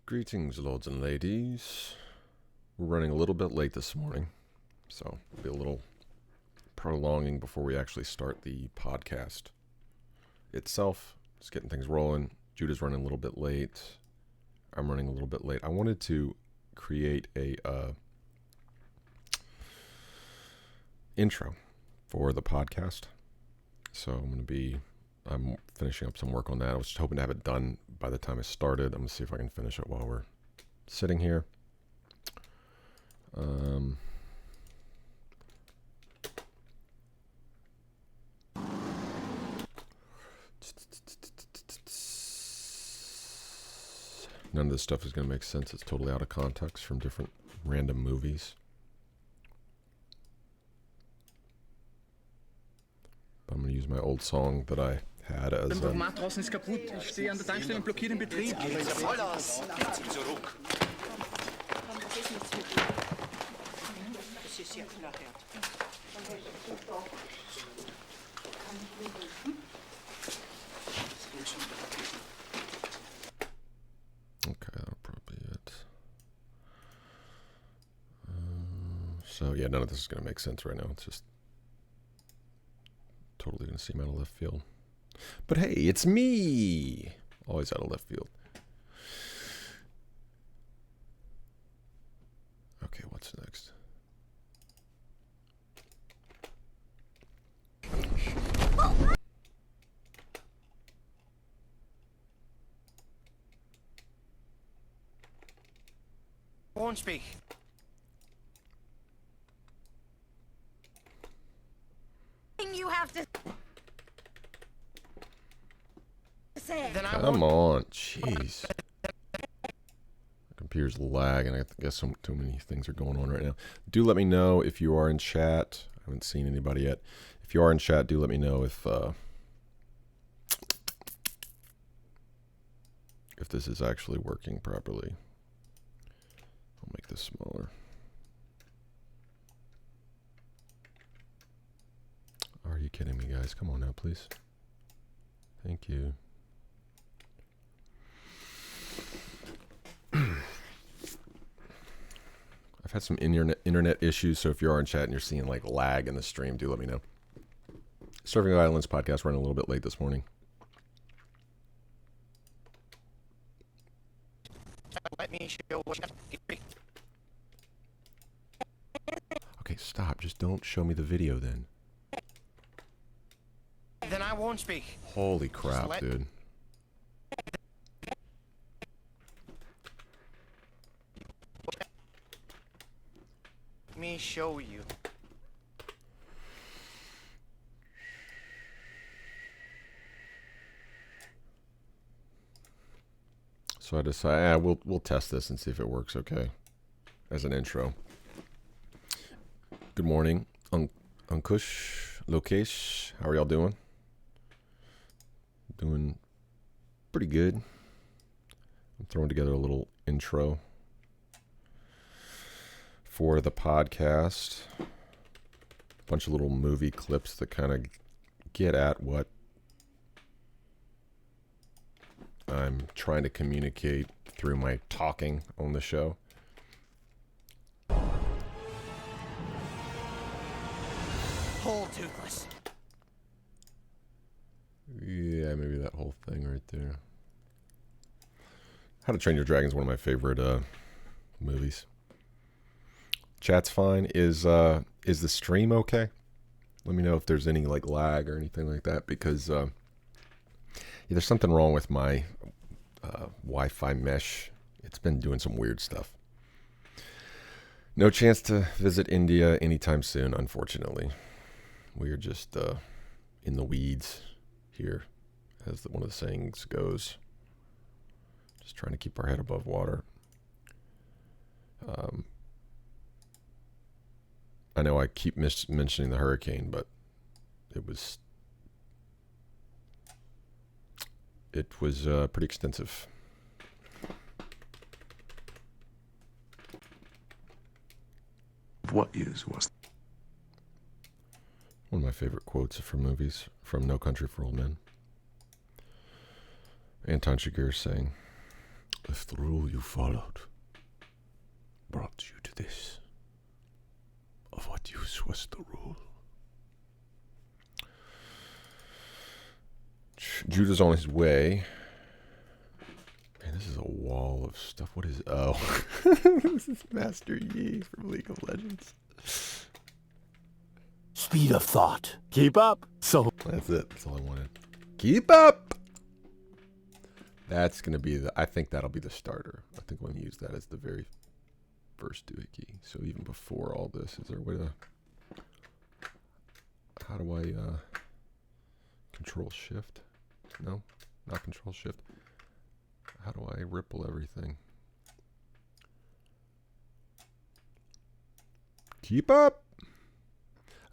Greetings, lords and ladies. We're running a little bit late this morning, so it'll be a little prolonging before we actually start the podcast itself. Just getting things rolling. Judah's running a little bit late. I'm running a little bit late. I wanted to create a intro for the podcast, so I'm finishing up some work on that. I was just hoping to have it done by the time I started. I'm going to see if I can finish it while we're sitting here. None of this stuff is going to make sense. It's totally out of context from different random movies. But I'm going to use my old song that I had as Das Automat draußen ist kaputt. Ich stehe an der Tankstelle und blockiere den Betrieb. Geht's ja voll aus. Geht's ihm zurück. Das ist ja unerhört. Okay, that'll probably be it. So yeah, none of this is going to make sense right now. It's just totally going to seem out of left field. But hey, it's me! Always out of left field. Okay, what's next? Won't speak. You have to say. Then I Come won't. on, jeez. The computer's lagging. I guess too many things are going on right now. Do let me know if you are in chat. I haven't seen anybody yet. If you are in chat, do let me know if this is actually working properly. I'll make this smaller. Are you kidding me, guys? Come on now, please. Thank you. I've had some internet issues, so if you are in chat and you're seeing like lag in the stream, do let me know. Surfing the Islands podcast running a little bit late this morning. Let me show what. Okay, stop. Just don't show me the video then. Then I won't speak. Holy crap, dude. Let me show you. So I decided, we'll test this and see if it works okay as an intro. Good morning, Ankush, Lokesh. How are y'all doing? Doing pretty good. I'm throwing together a little intro for the podcast. A bunch of little movie clips that kind of get at what I'm trying to communicate through my talking on the show. Whole toothless. Yeah, maybe that whole thing right there. How to Train Your Dragon is one of my favorite movies. Chat's fine. Is the stream okay? Let me know if there's any like lag or anything like that, because there's something wrong with my Wi-Fi mesh. It's been doing some weird stuff. No chance to visit India anytime soon, unfortunately. We're just in the weeds here, as one of the sayings goes. Just trying to keep our head above water. I know I keep mentioning the hurricane, but it was pretty extensive. What use was? One of my favorite quotes from movies, from No Country for Old Men. Anton Chigurh saying, if the rule you followed brought you to this, of what use was the rule? Judah's on his way. Man, this is a wall of stuff. What is... Oh. This is Master Yi from League of Legends. Speed of thought. Keep up. So That's it. That's all I wanted. Keep up! That's going to be the... I think that'll be the starter. I think we're going to use that as the very first doohickey. So even before all this, is there a way to... How do I... Control Shift? No? Not Control Shift. How do I ripple everything? Keep up!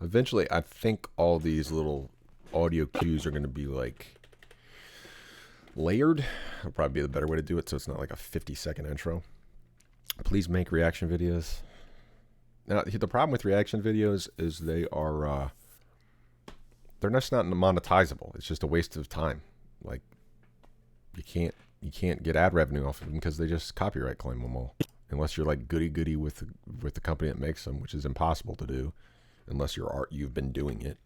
Eventually, I think all these little audio cues are going to be like layered. That'll probably be the better way to do it, so it's not like a 50-second intro. Please make reaction videos. Now, the problem with reaction videos is they are they're just not monetizable. It's just a waste of time. Like you can't get ad revenue off of them because they just copyright claim them all. Unless you're like goody with the company that makes them, which is impossible to do unless you've been doing it.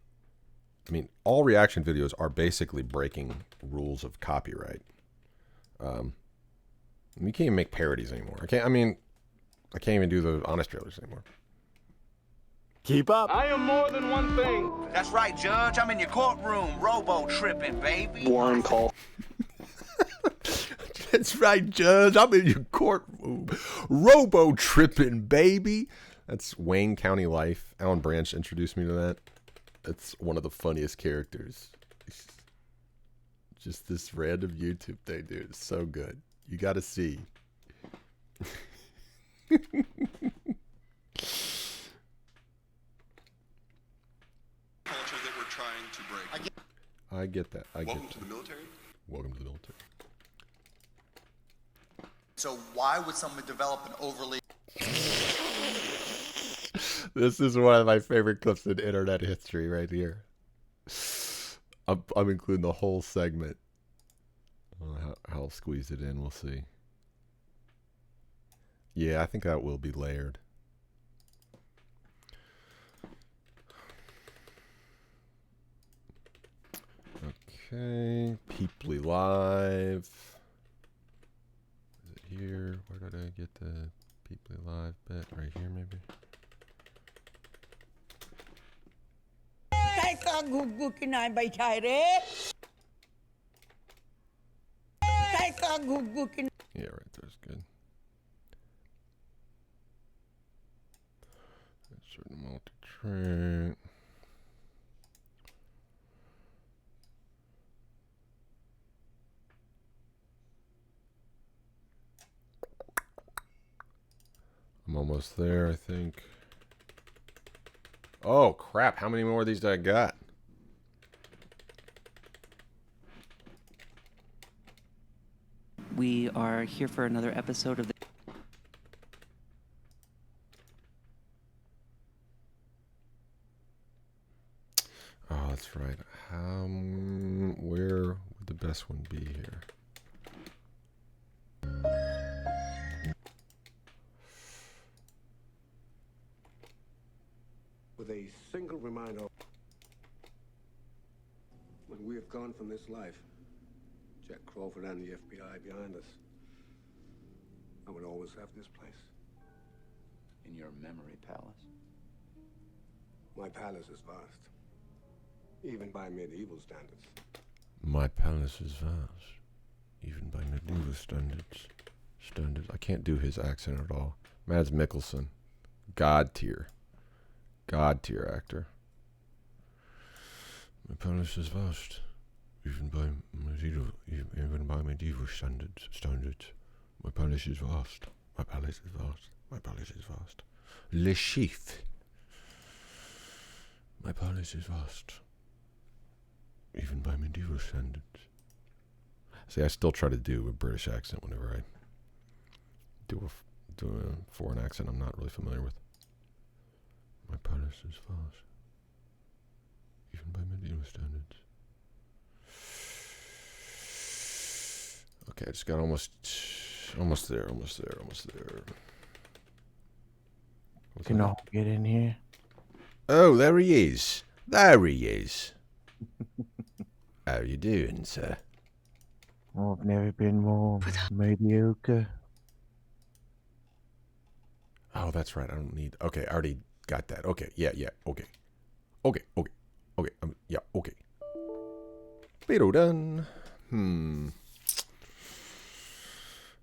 I mean, all reaction videos are basically breaking rules of copyright. You can't even make parodies anymore. I can't even do the honest trailers anymore. keep up. I am more than one thing. That's right, Judge. I'm in your courtroom, robo-tripping, baby. Warren call. That's right, Judge. I'm in your courtroom. Robo-tripping, baby. That's Wayne County Life. Alan Branch introduced me to that. It's one of the funniest characters. Just this random YouTube thing, dude. It's so good. You got to see. Culture that we're trying to break. I get that. Welcome to the military. Welcome to the military. So why would someone develop an overly... This is one of my favorite clips in internet history right here. I'm including the whole segment. How I'll squeeze it in, we'll see. Yeah, I think that will be layered. Okay, Peeply Live. Is it here? Where did I get the Peeply Live bit? Right here, maybe? Yeah, right there's good. Certain multi-track. I'm almost there, I think. Oh, crap. How many more of these do I got? We are here for another episode of the... Oh, that's right. Where would the best one be here? With a single reminder, when we have gone from this life, Jack Crawford and the FBI behind us, I would always have this place. In your memory palace. My palace is vast, even by medieval standards. My palace is vast, even by medieval standards. I can't do his accent at all. Mads Mikkelsen, God tier actor. My palace is vast, even by medieval standards. My palace is vast. My palace is vast. My palace is vast. Le Chiffre. My palace is vast, even by medieval standards. See, I still try to do a British accent whenever I do a foreign accent I'm not really familiar with. My palace is vast, even by medieval standards. Okay, I just got almost Almost there. Almost there. Almost there. What's Can that? all get in here? Oh, there he is. There he is. How you doing, sir? Oh, I've never been more mediocre. Oh, that's right. I don't need. Okay, I already got that. Okay, yeah. Okay. Okay. Yeah. Okay. Pero done.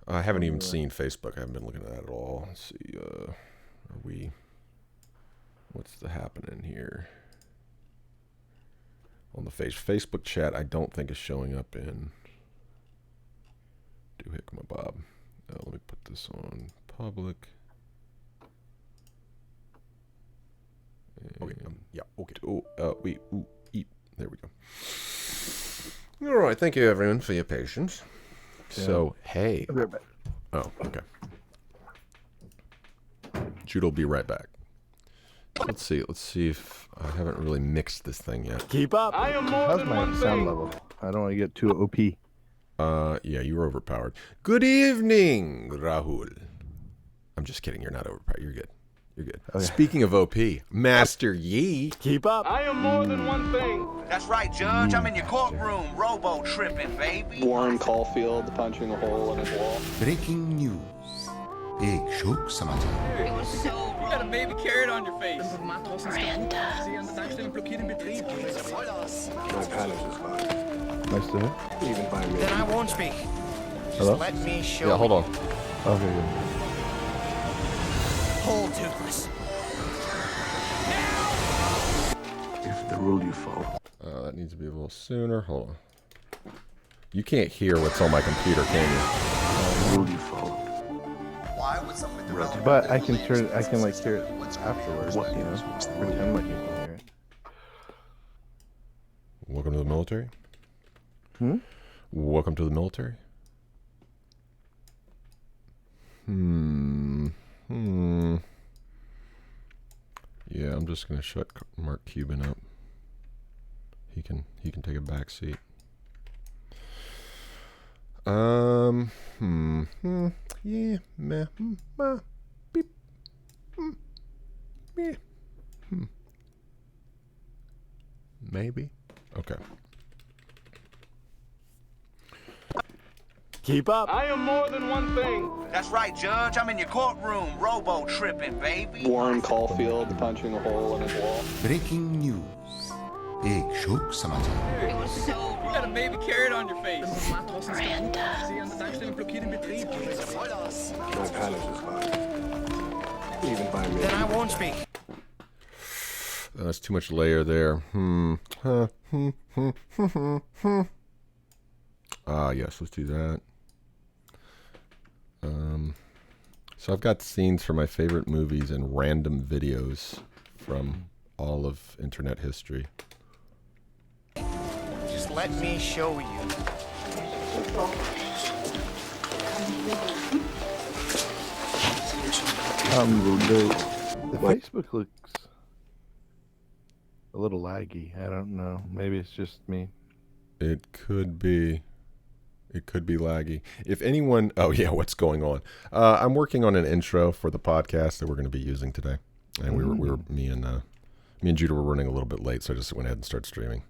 I haven't even seen Facebook. I haven't been looking at that at all. Let's see. Are we? What's the happening here? On the Facebook chat, I don't think is showing up in. Do hickma bob. Let me put this on public. Okay. Yeah. Okay. There we go. All right. Thank you, everyone, for your patience. Yeah. So, hey. I'll be right back. Oh, okay. Jude will be right back. Let's see if I haven't really mixed this thing yet. Keep up. How's my sound level? I don't want to get too OP. Yeah, you were overpowered. Good evening, Rahul. I'm just kidding. You're not overpowered. You're good. You're good. Okay. Speaking of OP, Master Yi. Keep up. I am more than one thing. That's right, Judge. I'm in your courtroom, robo tripping, baby. Warren Caulfield punching a hole in his wall. Breaking news. Big Shook Samata. It was so wrong. You got a baby carrot on your face. Miranda. My palace is fine. Nice to hear. Even by me. Then I won't speak. Hello? Let me show Yeah, hold on. Okay, good. Hold Toothless. If the rule you follow. That needs to be a little sooner. Hold on. You can't hear what's on my computer, can you? The rule you follow. Why would someone develop But I can turn. I can like hear it afterwards. What You know, is the pretend like you can hear it. Welcome to the military. Hmm. Welcome to the military. Yeah, I'm just gonna shut Mark Cuban up. He can take a back seat. Yeah, meh, beep, yeah, maybe. Okay. Keep up. I am more than one thing. That's right, Judge. I'm in your courtroom, robo tripping, baby. Warren Caulfield punching a hole in his wall. Breaking news. Big Shook Samata. It was so wrong. You got a baby carrot on your face. Miranda. My palace is fine. Even by me. Then I won't speak. That's too much layer there. Yes, let's do that. So I've got scenes from my favorite movies and random videos from all of internet history. Just let me show you. The Facebook looks a little laggy. I don't know. Maybe it's just me. It could be laggy. If anyone, oh yeah, what's going on? I'm working on an intro for the podcast that we're going to be using today, and me and Judah were running a little bit late, so I just went ahead and started streaming.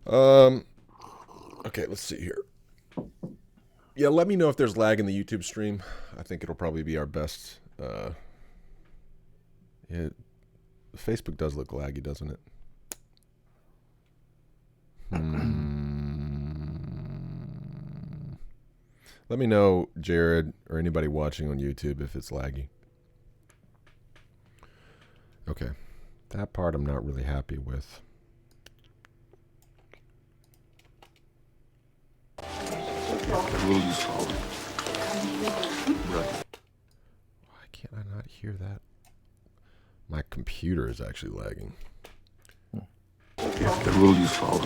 Okay, let's see here. Yeah, let me know if there's lag in the YouTube stream. I think it'll probably be our best. Facebook does look laggy, doesn't it? Let me know, Jared, or anybody watching on YouTube, if it's laggy. Okay. That part I'm not really happy with. The rule you follow. Right. Why can't I not hear that? My computer is actually lagging. If the rule you follow.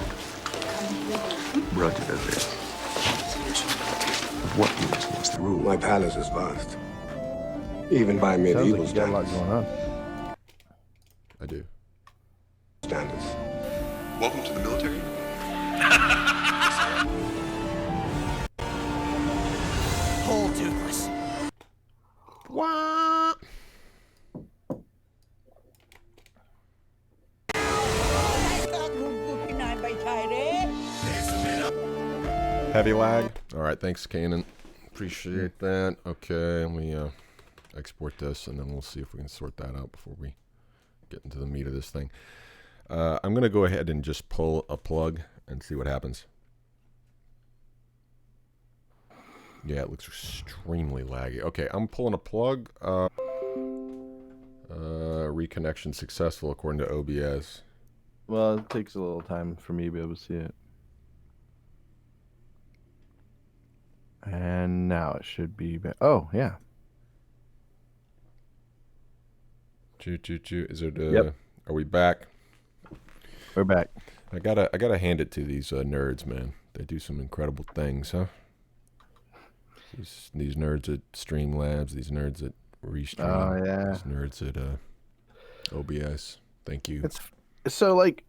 Roger that there. Of what use was the rule? My palace is vast. Even by medieval Sounds like you got a lot standards. going on. I do. Standards. Welcome to the military. Heavy lag. All right, thanks, Kanan. Appreciate that. Okay, let me export this, and then we'll see if we can sort that out before we get into the meat of this thing. I'm going to go ahead and just pull a plug and see what happens. Yeah, it looks extremely laggy. Okay, I'm pulling a plug. Reconnection successful according to OBS. Well, it takes a little time for me to be able to see it. And now it should be back. Oh, yeah. Is it? Yep. Are we back? We're back. I gotta hand it to these nerds, man. They do some incredible things, huh? These nerds at Streamlabs, these nerds at Restream, Oh, yeah. these nerds at OBS. Thank you. So, like,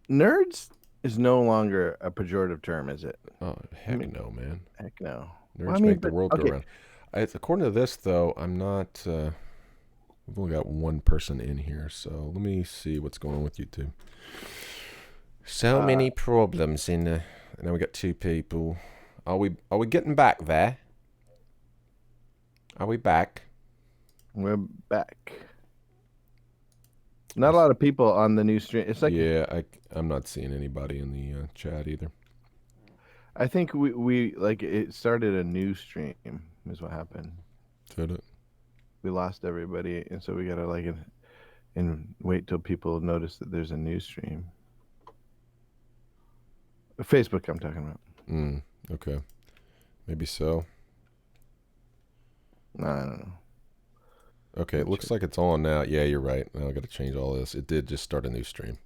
nerds is no longer a pejorative term, is it? Oh, heck no, man. Heck no. Nerds Well, I mean, make the world go round. According to this, though, I'm not... we've only got one person in here, so let me see what's going on with YouTube. So many problems in... now we got 2 people. Are we getting back there? Are we back? We're back. Not a lot of people on the new stream. It's like, yeah, I'm not seeing anybody in the chat either. I think we like it started a new stream is what happened. Did it? We lost everybody, and so we gotta like and wait till people notice that there's a new stream. Facebook, I'm talking about. Okay. Maybe so. No, I don't know. Okay, it looks like it's on now. Yeah, you're right. Now I got to change all this. It did just start a new stream.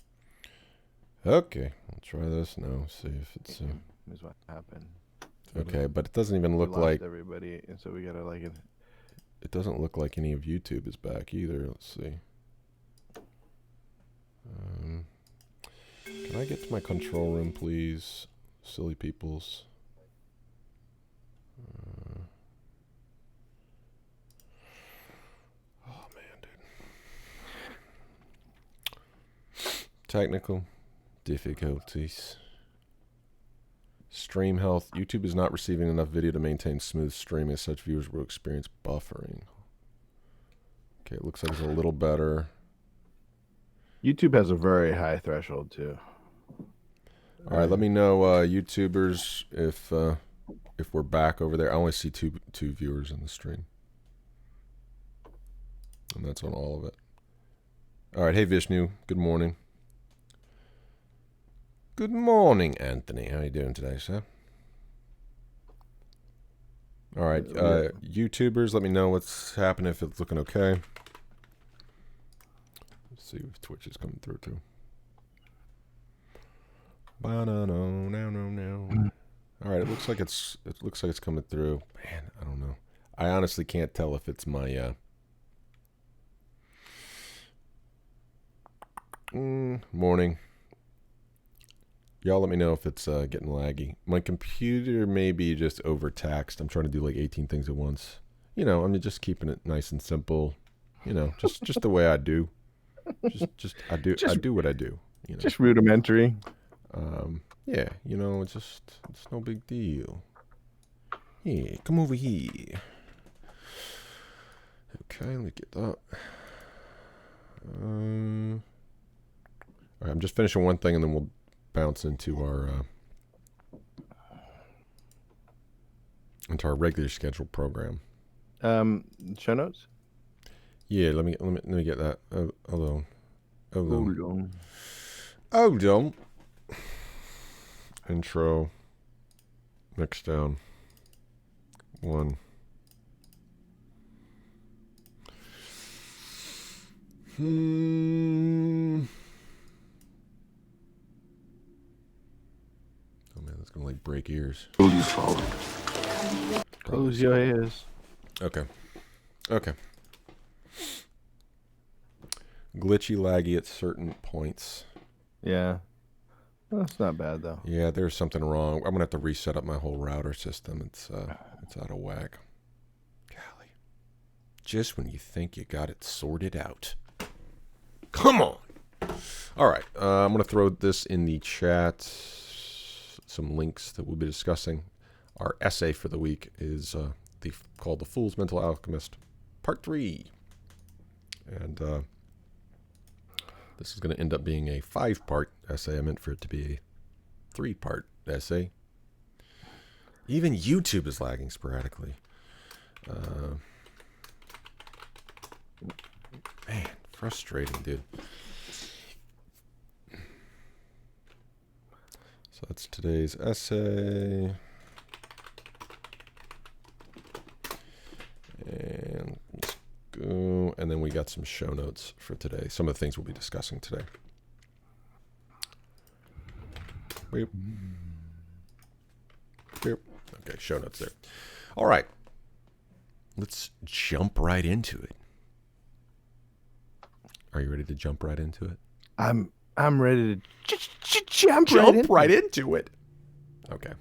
Okay, I'll try this now. See if it's. Is what happened. Okay, but it doesn't even look we lost like everybody, and so we gotta like. It doesn't look like any of YouTube is back either. Let's see. Can I get to my control room, please? Silly peoples. Oh, man, dude. Technical difficulties. Stream health. YouTube is not receiving enough video to maintain smooth streaming. As such, viewers will experience buffering. Okay, it looks like it's a little better. YouTube has a very high threshold too. All right, let me know, YouTubers, if we're back over there. I only see two viewers in the stream, and that's on all of it. All right, hey Vishnu, good morning. Good morning, Anthony. How you doing today, sir? All right, YouTubers, let me know what's happening, if it's looking okay. Let's see if Twitch is coming through too. No. All right, it looks like it's coming through. Man, I don't know. I honestly can't tell if it's my morning. Y'all let me know if it's getting laggy. My computer may be just overtaxed. I'm trying to do like 18 things at once. You know, I'm just keeping it nice and simple. You know, just the way I do. I do what I do. You know? Just rudimentary. Yeah, you know, it's no big deal. Yeah, come over here. Okay, let me get that. All right, I'm just finishing one thing, and then we'll bounce into our regular scheduled program. Show notes. Yeah, let me get that. Hold on. Intro. Next down. 1. Oh man, that's gonna like break ears. Close your ears. Okay. Glitchy, laggy at certain points. Yeah. That's not bad though. Yeah, there's something wrong. I'm gonna have to reset up my whole router system. It's out of whack. Golly. Just when you think you got it sorted out. Come on. All right. I'm gonna throw this in the chat. Some links that we'll be discussing. Our essay for the week is called The Fool's Mental Alchemist, Part 3. And this is going to end up being a 5-part essay. I meant for it to be a 3-part essay. Even YouTube is lagging sporadically. Man, frustrating, dude. So that's today's essay. And let's go. And then we got some show notes for today. Some of the things we'll be discussing today. Beep. Beep. Okay, show notes there. All right. Let's jump right into it. Are you ready to jump right into it? I'm ready to jump right into it. Okay.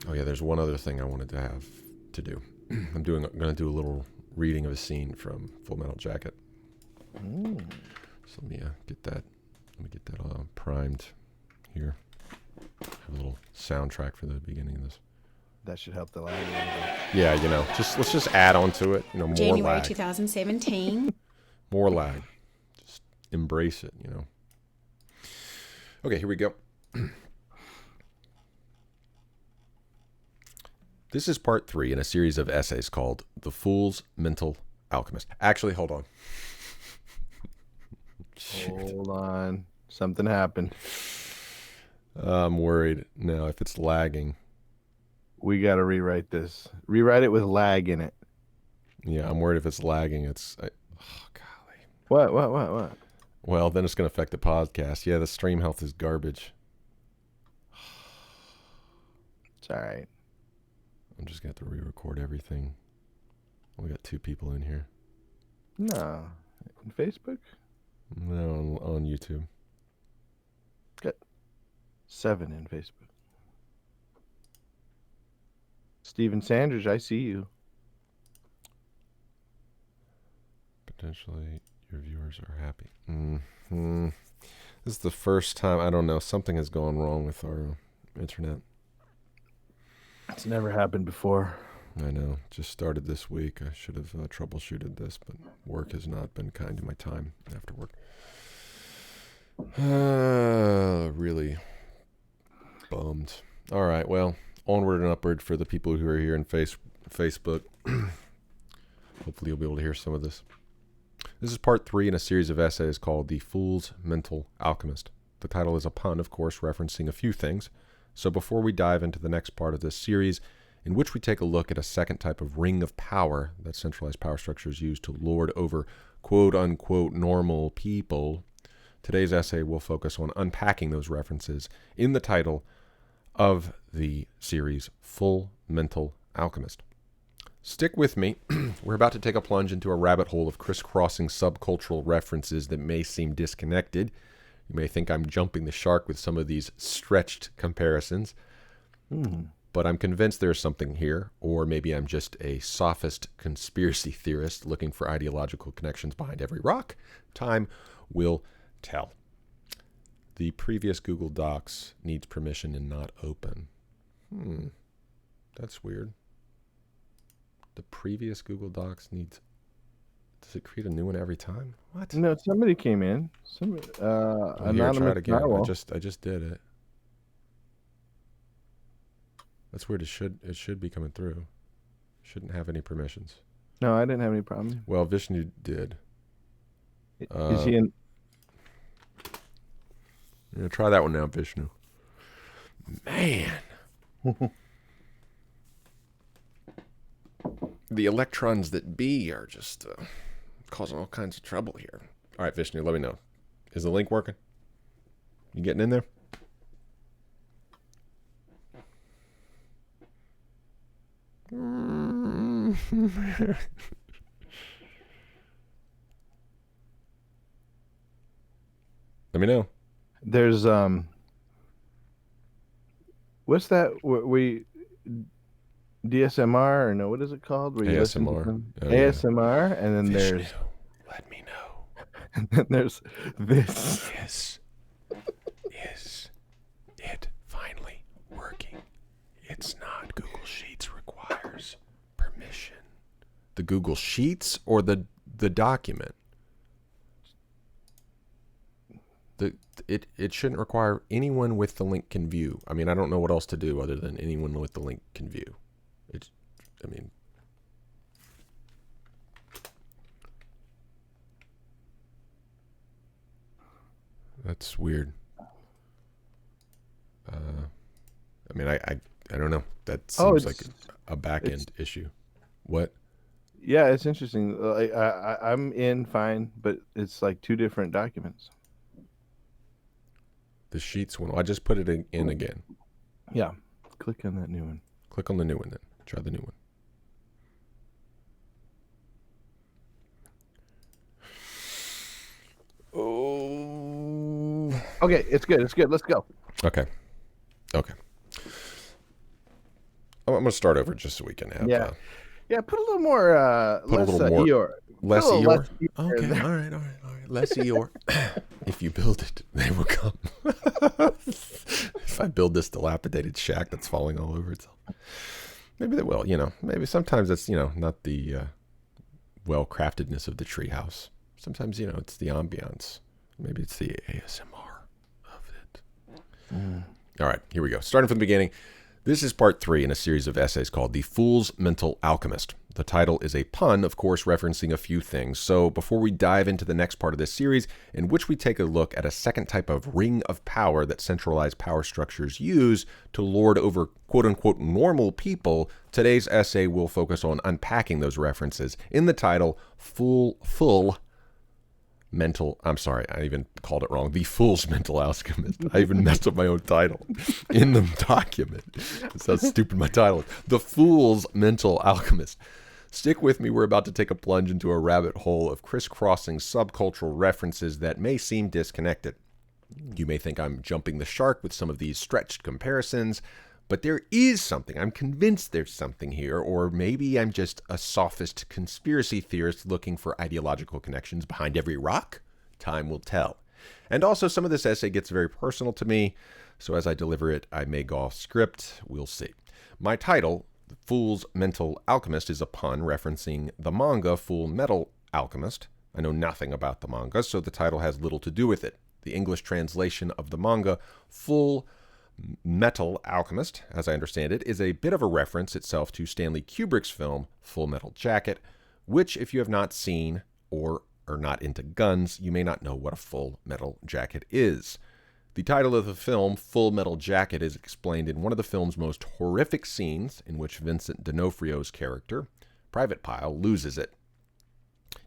Oh yeah, there's one other thing I wanted to have to do. I'm going to do a little reading of a scene from Full Metal Jacket. Ooh. So let me get that. Let me get that primed here. Have a little soundtrack for the beginning of this. That should help the lag a little bit. Yeah, let's just add on to it. More January lag. 2017. More lag. Just embrace it. Okay, here we go. This is part 3 in a series of essays called The Fool's Mental Alchemist. Actually, hold on. Hold on. Something happened. I'm worried. Now, if it's lagging. We got to rewrite this. Rewrite it with lag in it. Yeah, I'm worried if it's lagging. Golly. What? Well, then it's going to affect the podcast. Yeah, the stream health is garbage. It's all right. I'm just going to have to re-record everything. We got 2 people in here. No. On Facebook? No, on YouTube. Got 7 in Facebook. Steven Sanders, I see you. Potentially your viewers are happy. Mm-hmm. This is the first time, I don't know, something has gone wrong with our internet. It's never happened before. I know. Just started this week. I should have troubleshooted this, but work has not been kind to my time after work. Really bummed. All right, well, onward and upward for the people who are here in Facebook. Hopefully you'll be able to hear some of this. This is part 3 in a series of essays called The Fool's Mental Alchemist. The title is a pun, of course, referencing a few things. So before we dive into the next part of this series, in which we take a look at a second type of ring of power that centralized power structures use to lord over quote-unquote normal people, today's essay will focus on unpacking those references in the title of the series, Full Mental Alchemist. Stick with me. We're about to take a plunge into a rabbit hole of crisscrossing subcultural references that may seem disconnected. You may think I'm jumping the shark with some of these stretched comparisons, but I'm convinced there's something here, or maybe I'm just a sophist conspiracy theorist looking for ideological connections behind every rock. Time will tell. The previous Google Docs needs permission and not open. That's weird. The previous Google Docs needs... Does it create a new one every time? What? No, somebody came in. Somebody, here, try it again. Narwhal. I just did it. That's weird. It should be coming through. Shouldn't have any permissions. No, I didn't have any problem. Well, Vishnu did. Is he in? Yeah, try that one now, Vishnu. Man. The electrons that be are just causing all kinds of trouble here. All right, Vishnu, let me know. Is the link working? You getting in there? Let me know. There's what's that? We DSMR or no? What is it called? Where you listen to ASMR. them? Oh, yeah. ASMR, and then Vishnu, there's let me know. and then there's this. Is it finally The Google Sheets or the document? It shouldn't require anyone with the link can view. I mean, I don't know what else to do other than anyone with the link can view. That's weird. I don't know. That seems like a back-end issue. What? Yeah, it's interesting. I'm in fine, but it's like two different documents. The Sheets one. I just put it in again. Yeah. Click on that new one. Click on the new one then. Try the new one. Oh. Okay, it's good. It's good. Let's go. Okay. I'm going to start over just so we can have... Yeah, put a little more... Less Eeyore. Okay, all right. Less Eeyore. If you build it, they will come. If I build this dilapidated shack that's falling all over itself. Maybe they will, Maybe sometimes it's, not the well-craftedness of the treehouse. Sometimes, it's the ambiance. Maybe it's the ASMR of it. All right, here we go. Starting from the beginning. This is part 3 in a series of essays called The Fool's Mental Alchemist. The title is a pun, of course, referencing a few things. So before we dive into the next part of this series, in which we take a look at a second type of ring of power that centralized power structures use to lord over quote-unquote normal people, today's essay will focus on unpacking those references in the title I even called it wrong. The Fool's Mental Alchemist. I even messed up my own title in the document. That's how stupid my title is. The Fool's Mental Alchemist. Stick with me. We're about to take a plunge into a rabbit hole of crisscrossing subcultural references that may seem disconnected. You may think I'm jumping the shark with some of these stretched comparisons, but there is something. I'm convinced there's something here, or maybe I'm just a sophist conspiracy theorist looking for ideological connections behind every rock. Time will tell. And also, some of this essay gets very personal to me, so as I deliver it, I may go off script. We'll see. My title, The Fool's Mental Alchemist, is a pun referencing the manga Full Metal Alchemist. I know nothing about the manga, so the title has little to do with it. The English translation of the manga, Full Metal Alchemist, as I understand it, is a bit of a reference itself to Stanley Kubrick's film Full Metal Jacket, which, if you have not seen or are not into guns, you may not know what a full metal jacket is. The title of the film, Full Metal Jacket, is explained in one of the film's most horrific scenes, in which Vincent D'Onofrio's character, Private Pile, loses it.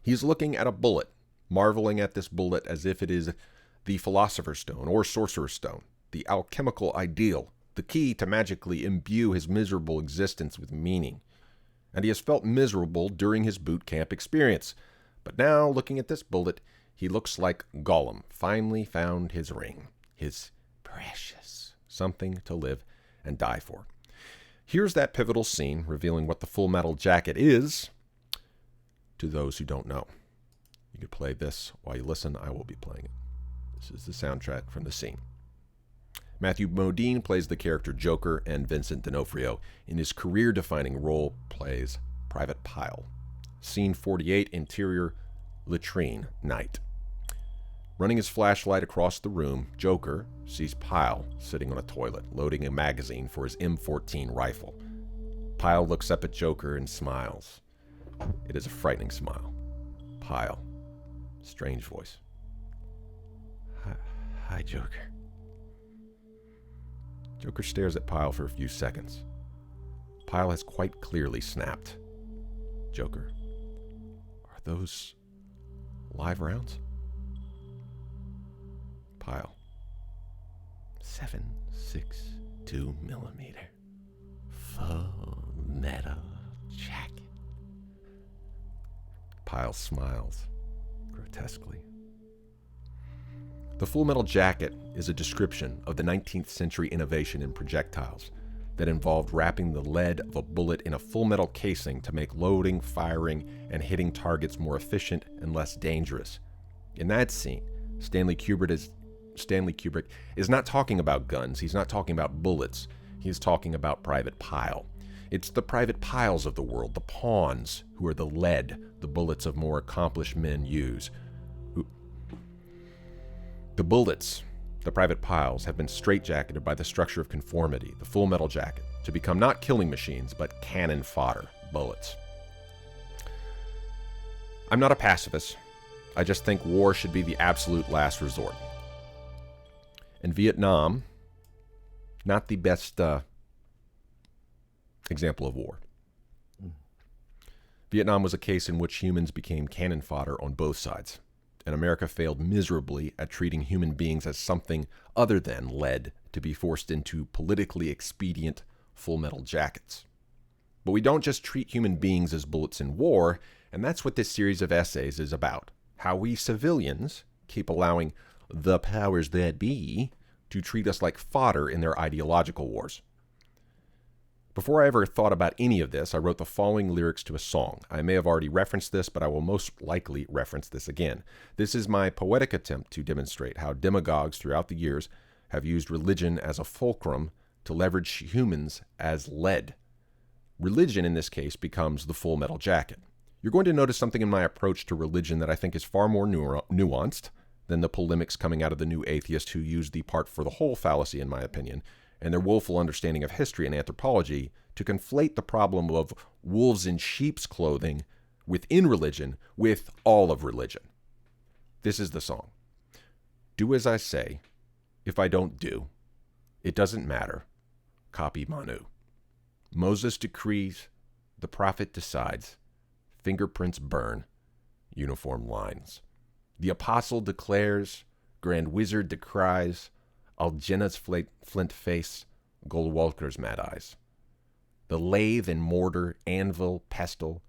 He's looking at a bullet, marveling at this bullet as if it is the Philosopher's Stone or Sorcerer's Stone, the alchemical ideal, the key to magically imbue his miserable existence with meaning. And he has felt miserable during his boot camp experience. But now, looking at this bullet, he looks like Gollum finally found his ring, his precious something to live and die for. Here's that pivotal scene revealing what the Full Metal Jacket is to those who don't know. You can play this while you listen. I will be playing it. This is the soundtrack from the scene. Matthew Modine plays the character Joker, and Vincent D'Onofrio, in his career-defining role, plays Private Pile. Scene 48, interior latrine, night. Running his flashlight across the room, Joker sees Pile sitting on a toilet, loading a magazine for his M14 rifle. Pile looks up at Joker and smiles. It is a frightening smile. Pile. Strange voice. Hi, Joker. Joker stares at Pile for a few seconds. Pile has quite clearly snapped. Joker, are those live rounds? Pile. 7.62 millimeter. Full metal jacket. Pile smiles grotesquely. The Full Metal Jacket is a description of the 19th century innovation in projectiles that involved wrapping the lead of a bullet in a full metal casing to make loading, firing, and hitting targets more efficient and less dangerous. In that scene, Stanley Kubrick is not talking about guns. He's not talking about bullets. He's talking about Private Pile. It's the private piles of the world, the pawns, who are the lead the bullets of more accomplished men use. The bullets, the private piles, have been straitjacketed by the structure of conformity, the full metal jacket, to become not killing machines, but cannon fodder, bullets. I'm not a pacifist. I just think war should be the absolute last resort. In Vietnam, not the best example of war. Vietnam was a case in which humans became cannon fodder on both sides, and America failed miserably at treating human beings as something other than lead to be forced into politically expedient full metal jackets. But we don't just treat human beings as bullets in war, and that's what this series of essays is about. How we civilians keep allowing the powers that be to treat us like fodder in their ideological wars. Before I ever thought about any of this, I wrote the following lyrics to a song. I may have already referenced this, but I will most likely reference this again. This is my poetic attempt to demonstrate how demagogues throughout the years have used religion as a fulcrum to leverage humans as lead. Religion, in this case, becomes the full metal jacket. You're going to notice something in my approach to religion that I think is far more nuanced than the polemics coming out of the new atheists who use the part for the whole fallacy, in my opinion, and their woeful understanding of history and anthropology to conflate the problem of wolves in sheep's clothing within religion with all of religion. This is the song. Do as I say. If I don't do, it doesn't matter. Copy Manu. Moses decrees, the prophet decides. Fingerprints burn, uniform lines. The apostle declares, grand wizard decries, Algena's flint face, Goldwalker's mad eyes. The lathe and mortar, anvil, pestle,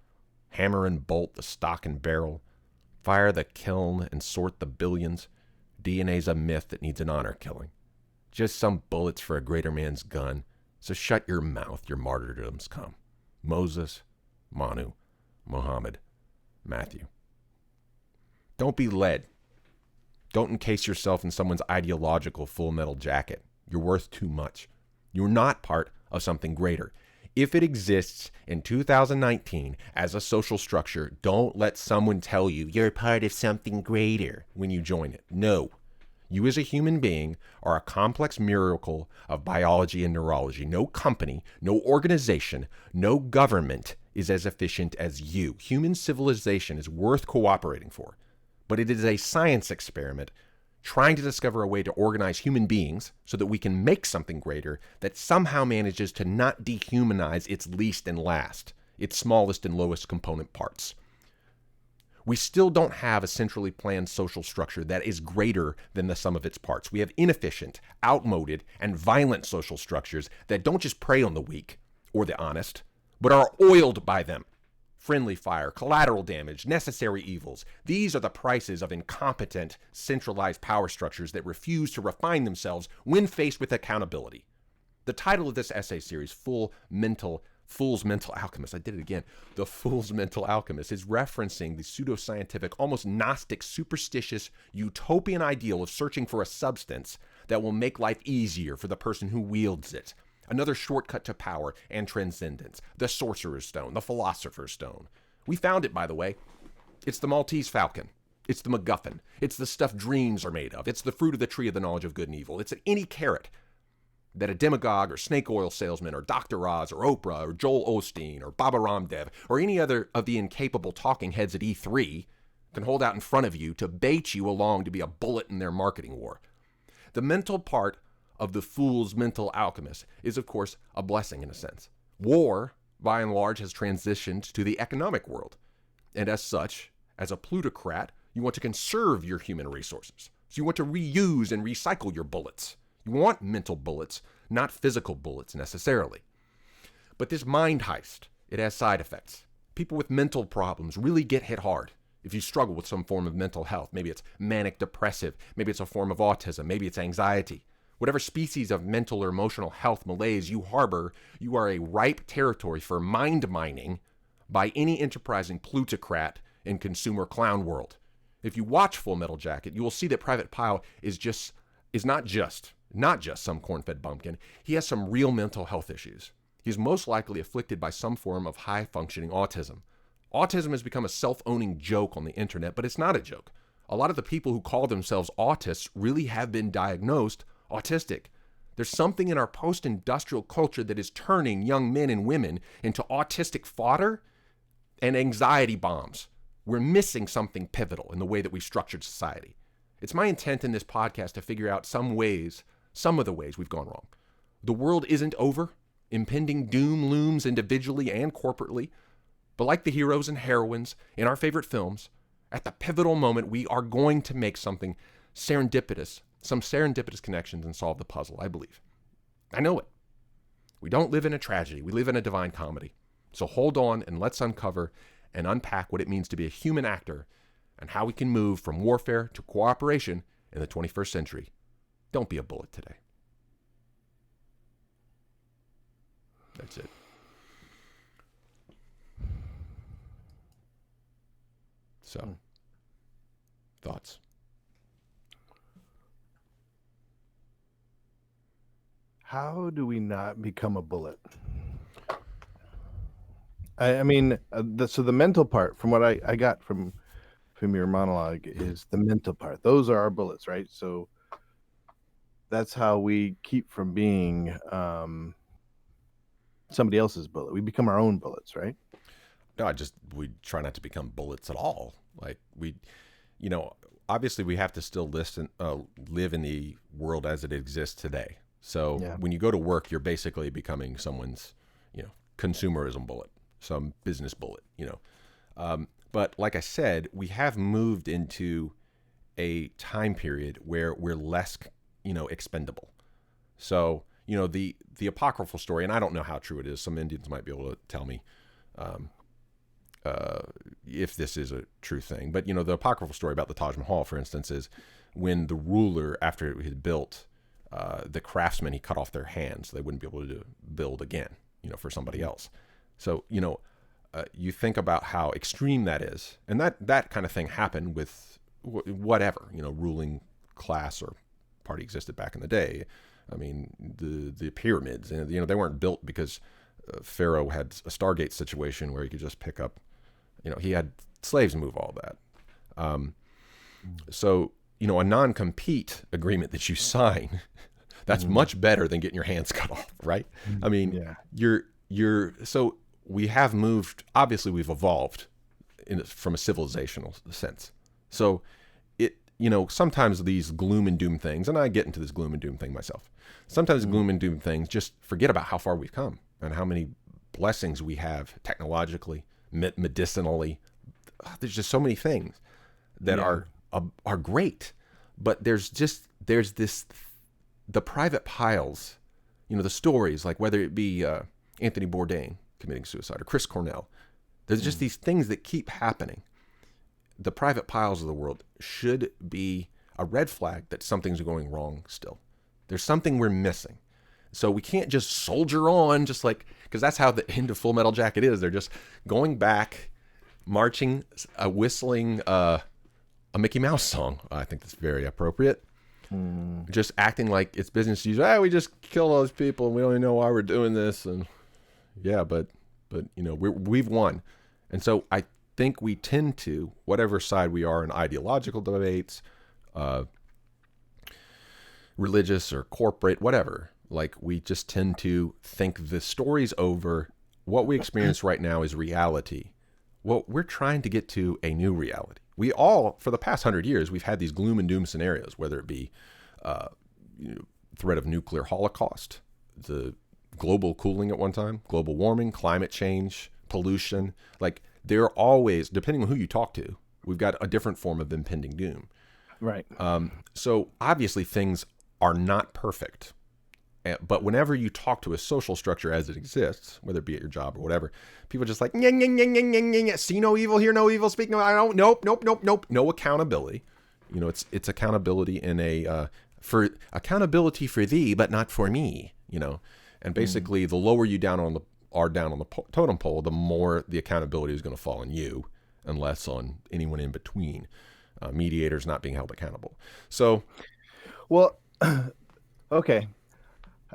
hammer and bolt, the stock and barrel, fire the kiln and sort the billions. DNA's a myth that needs an honor killing. Just some bullets for a greater man's gun, so shut your mouth, your martyrdoms come. Moses, Manu, Muhammad, Matthew. Don't be led. Don't encase yourself in someone's ideological full metal jacket. You're worth too much. You're not part of something greater. If it exists in 2019 as a social structure, don't let someone tell you you're part of something greater when you join it. No. You as a human being are a complex miracle of biology and neurology. No company, no organization, no government is as efficient as you. Human civilization is worth cooperating for. But it is a science experiment trying to discover a way to organize human beings so that we can make something greater that somehow manages to not dehumanize its least and last, its smallest and lowest component parts. We still don't have a centrally planned social structure that is greater than the sum of its parts. We have inefficient, outmoded, and violent social structures that don't just prey on the weak or the honest, but are oiled by them. Friendly fire, collateral damage, necessary evils. These are the prices of incompetent, centralized power structures that refuse to refine themselves when faced with accountability. The title of this essay series, Fool's Mental Alchemist, I did it again. The Fool's Mental Alchemist is referencing the pseudoscientific, almost Gnostic, superstitious, utopian ideal of searching for a substance that will make life easier for the person who wields it. Another shortcut to power and transcendence. The Sorcerer's Stone, the Philosopher's Stone. We found it, by the way. It's the Maltese Falcon. It's the MacGuffin. It's the stuff dreams are made of. It's the fruit of the tree of the knowledge of good and evil. It's any carrot that a demagogue or snake oil salesman or Dr. Oz or Oprah or Joel Osteen or Baba Ramdev or any other of the incapable talking heads at E3 can hold out in front of you to bait you along to be a bullet in their marketing war. The mental part of the Fool's Mental Alchemist is, of course, a blessing in a sense. War, by and large, has transitioned to the economic world. And as such, as a plutocrat, you want to conserve your human resources. So you want to reuse and recycle your bullets. You want mental bullets, not physical bullets necessarily. But this mind heist, it has side effects. People with mental problems really get hit hard. If you struggle with some form of mental health, maybe it's manic depressive, maybe it's a form of autism, maybe it's anxiety. Whatever species of mental or emotional health malaise you harbor, you are a ripe territory for mind mining by any enterprising plutocrat in consumer clown world. If you watch Full Metal Jacket, you will see that Private Pile is not just some corn-fed bumpkin. He has some real mental health issues. he's most likely afflicted by some form of high-functioning autism. Autism has become a self-owning joke on the internet, but it's not a joke. A lot of the people who call themselves autists really have been diagnosed autistic. There's something in our post-industrial culture that is turning young men and women into autistic fodder and anxiety bombs. We're missing something pivotal in the way that we've structured society. It's my intent in this podcast to figure out some of the ways we've gone wrong. The world isn't over. Impending doom looms individually and corporately. But like the heroes and heroines in our favorite films, at the pivotal moment, we are going to make something serendipitous, some serendipitous connections and solve the puzzle, I believe. I know it. We don't live in a tragedy. We live in a divine comedy. So hold on and let's uncover and unpack what it means to be a human actor and how we can move from warfare to cooperation in the 21st century. Don't be a bullet today. That's it. So, thoughts? How do we not become a bullet? I mean, so the mental part, from what I got from your monologue, is the mental part. Those are our bullets, right? So that's how we keep from being somebody else's bullet. We become our own bullets, right? No, we try not to become bullets at all. Like obviously we have to still live in the world as it exists today. So when you go to work, you're basically becoming someone's, consumerism bullet, some business bullet, But like I said, we have moved into a time period where we're less, expendable. So, the apocryphal story, and I don't know how true it is. Some Indians might be able to tell me if this is a true thing. But, the apocryphal story about the Taj Mahal, for instance, is when the ruler, after it had built, the craftsmen, he cut off their hands. So they wouldn't be able to build again, for somebody else. So, you think about how extreme that is. And that kind of thing happened with whatever, ruling class or party existed back in the day. I mean, the pyramids, they weren't built because Pharaoh had a Stargate situation where he could just pick up, he had slaves move all that. So, a non-compete agreement that you sign, that's much better than getting your hands cut off, right? I mean, so we have moved, obviously we've evolved from a civilizational sense. So sometimes these gloom and doom things, and I get into this gloom and doom thing myself, sometimes gloom and doom things just forget about how far we've come and how many blessings we have technologically, medicinally. There's just so many things that are great, but there's this, the private piles, the stories, like whether it be Anthony Bourdain committing suicide or Chris Cornell, there's just these things that keep happening. The private piles of the world should be a red flag that something's going wrong still. There's something we're missing. So we can't just soldier on, just like, because that's how the end of Full Metal Jacket is. They're just going back, marching, whistling a Mickey Mouse song. I think that's very appropriate. Just acting like it's business as usual. We just kill all those people and we don't even know why we're doing this. And but we've won. And so I think we tend to, whatever side we are in ideological debates, religious or corporate, whatever, like we just tend to think the story's over. What we experience right now is reality. Well, we're trying to get to a new reality. We all, for the past 100 years, we've had these gloom and doom scenarios, whether it be threat of nuclear holocaust, the global cooling at one time, global warming, climate change, pollution. Like they're always, depending on who you talk to, we've got a different form of impending doom. Right. So obviously things are not perfect. But whenever you talk to a social structure as it exists, whether it be at your job or whatever, people are just like, nyeh, nyeh, nyeh, nyeh, nyeh, nyeh. See no evil, hear no evil, speak no, I don't, nope. No accountability. It's accountability in for accountability for thee, but not for me, And basically the lower you down on the totem pole, the more the accountability is going to fall on you and less on anyone in between. Mediators not being held accountable. So, well, okay.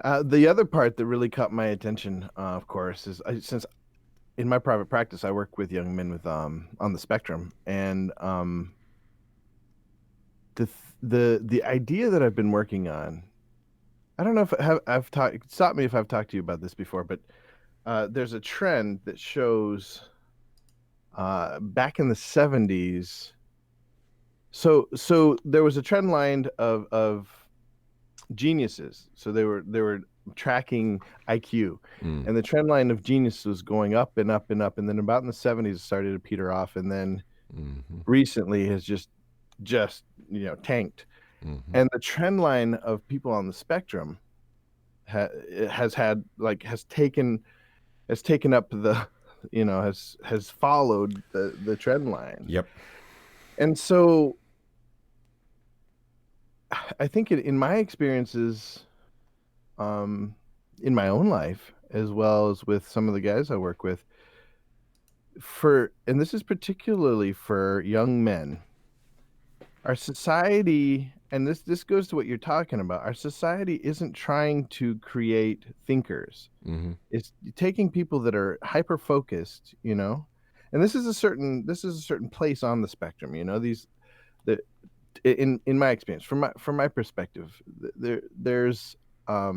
The other part that really caught my attention, of course, is since in my private practice I work with young men with on the spectrum, and the idea that I've been working on. I don't know if I've talked. Stop me if I've talked to you about this before, but there's a trend that shows back in the 70s. So there was a trend line of geniuses. So they were tracking IQ, and the trend line of genius was going up and up and up, and then about in the 70s it started to peter off, and then recently has just tanked. And the trend line of people on the spectrum has taken up the has followed the trend line. Yep. And so I think in my experiences, in my own life, as well as with some of the guys I work with, and this is particularly for young men, our society, and this goes to what you're talking about, our society isn't trying to create thinkers. It's taking people that are hyper focused, and this is a certain place on the spectrum, in my experience, from my perspective, there's a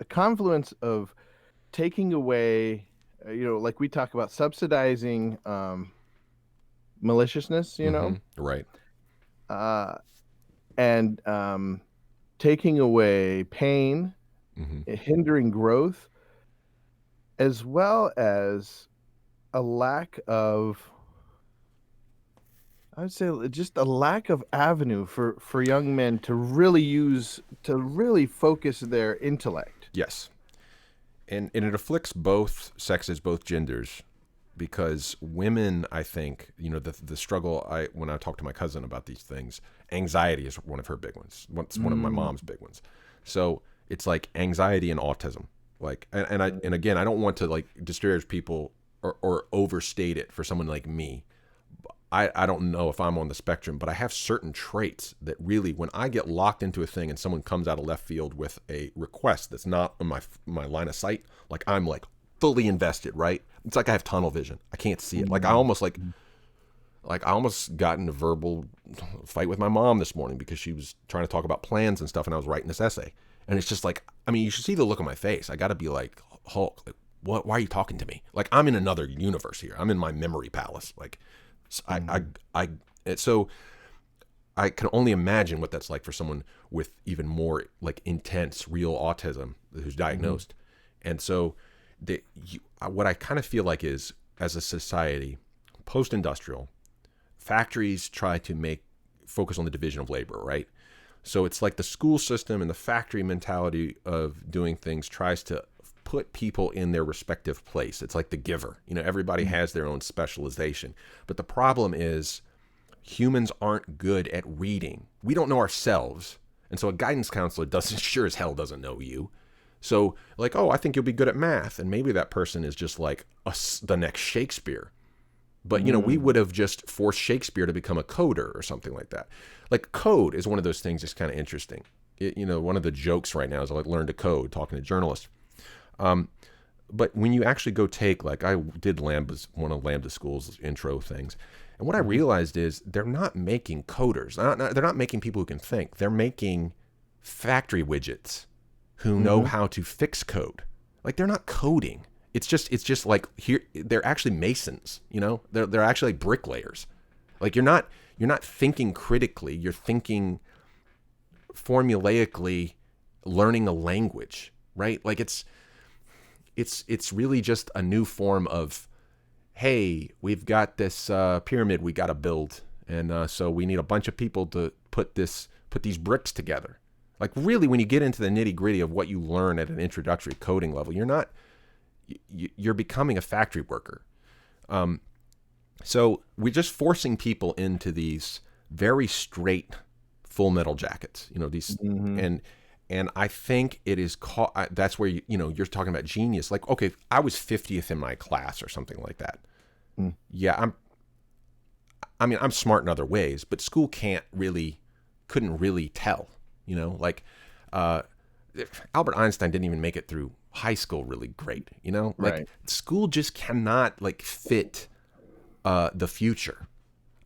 confluence of taking away, like we talk about subsidizing maliciousness, right, and taking away pain, hindering growth, as well as a lack of, I would say, just a lack of avenue for young men to really focus their intellect. Yes. And it afflicts both sexes, both genders, because women, I think, the struggle, when I talk to my cousin about these things, anxiety is one of her big ones. It's one of my mom's big ones. So it's like anxiety and autism. Like, and again, I don't want to like disparage people or overstate it for someone like me. I don't know if I'm on the spectrum, but I have certain traits that really, when I get locked into a thing and someone comes out of left field with a request that's not in my line of sight, like I'm like fully invested, right? It's like I have tunnel vision. I can't see it. Like I almost got in a verbal fight with my mom this morning because she was trying to talk about plans and stuff, and I was writing this essay. And it's just like, I mean, you should see the look on my face. I got to be like, Hulk, like, what? Why are you talking to me? Like I'm in another universe here. I'm in my memory palace. Like, so I can only imagine what that's like for someone with even more like intense real autism who's diagnosed. And so what I kind of feel like is, as a society, post-industrial, factories try to focus on the division of labor, right? So it's like the school system and the factory mentality of doing things tries to put people in their respective place. It's like the giver. Everybody has their own specialization. But the problem is humans aren't good at reading. We don't know ourselves. And so a guidance counselor sure as hell doesn't know you. So like, oh, I think you'll be good at math. And maybe that person is just like the next Shakespeare. But, we would have just forced Shakespeare to become a coder or something like that. Like code is one of those things that's kind of interesting. One of the jokes right now is I learned to code talking to journalists. But when you actually go take, like I did one of Lambda School's intro things, and what I realized is they're not making coders. They're not making people who can think. They're making factory widgets who know how to fix code. Like they're not coding. It's just like here they're actually masons. They're actually like bricklayers. Like you're not thinking critically. You're thinking formulaically, learning a language, right? Like it's really just a new form of, hey, we've got this pyramid we got to build, and so we need a bunch of people to put these bricks together. Like really, when you get into the nitty gritty of what you learn at an introductory coding level, you're becoming a factory worker. So we're just forcing people into these very straight Full Metal Jackets, these and I think it is that's where you're talking about genius. Like, okay, I was 50th in my class or something like that. Yeah, I'm smart in other ways, but school can't really couldn't really tell, like Albert Einstein didn't even make it through high school really great, like Right. school just cannot like fit the future.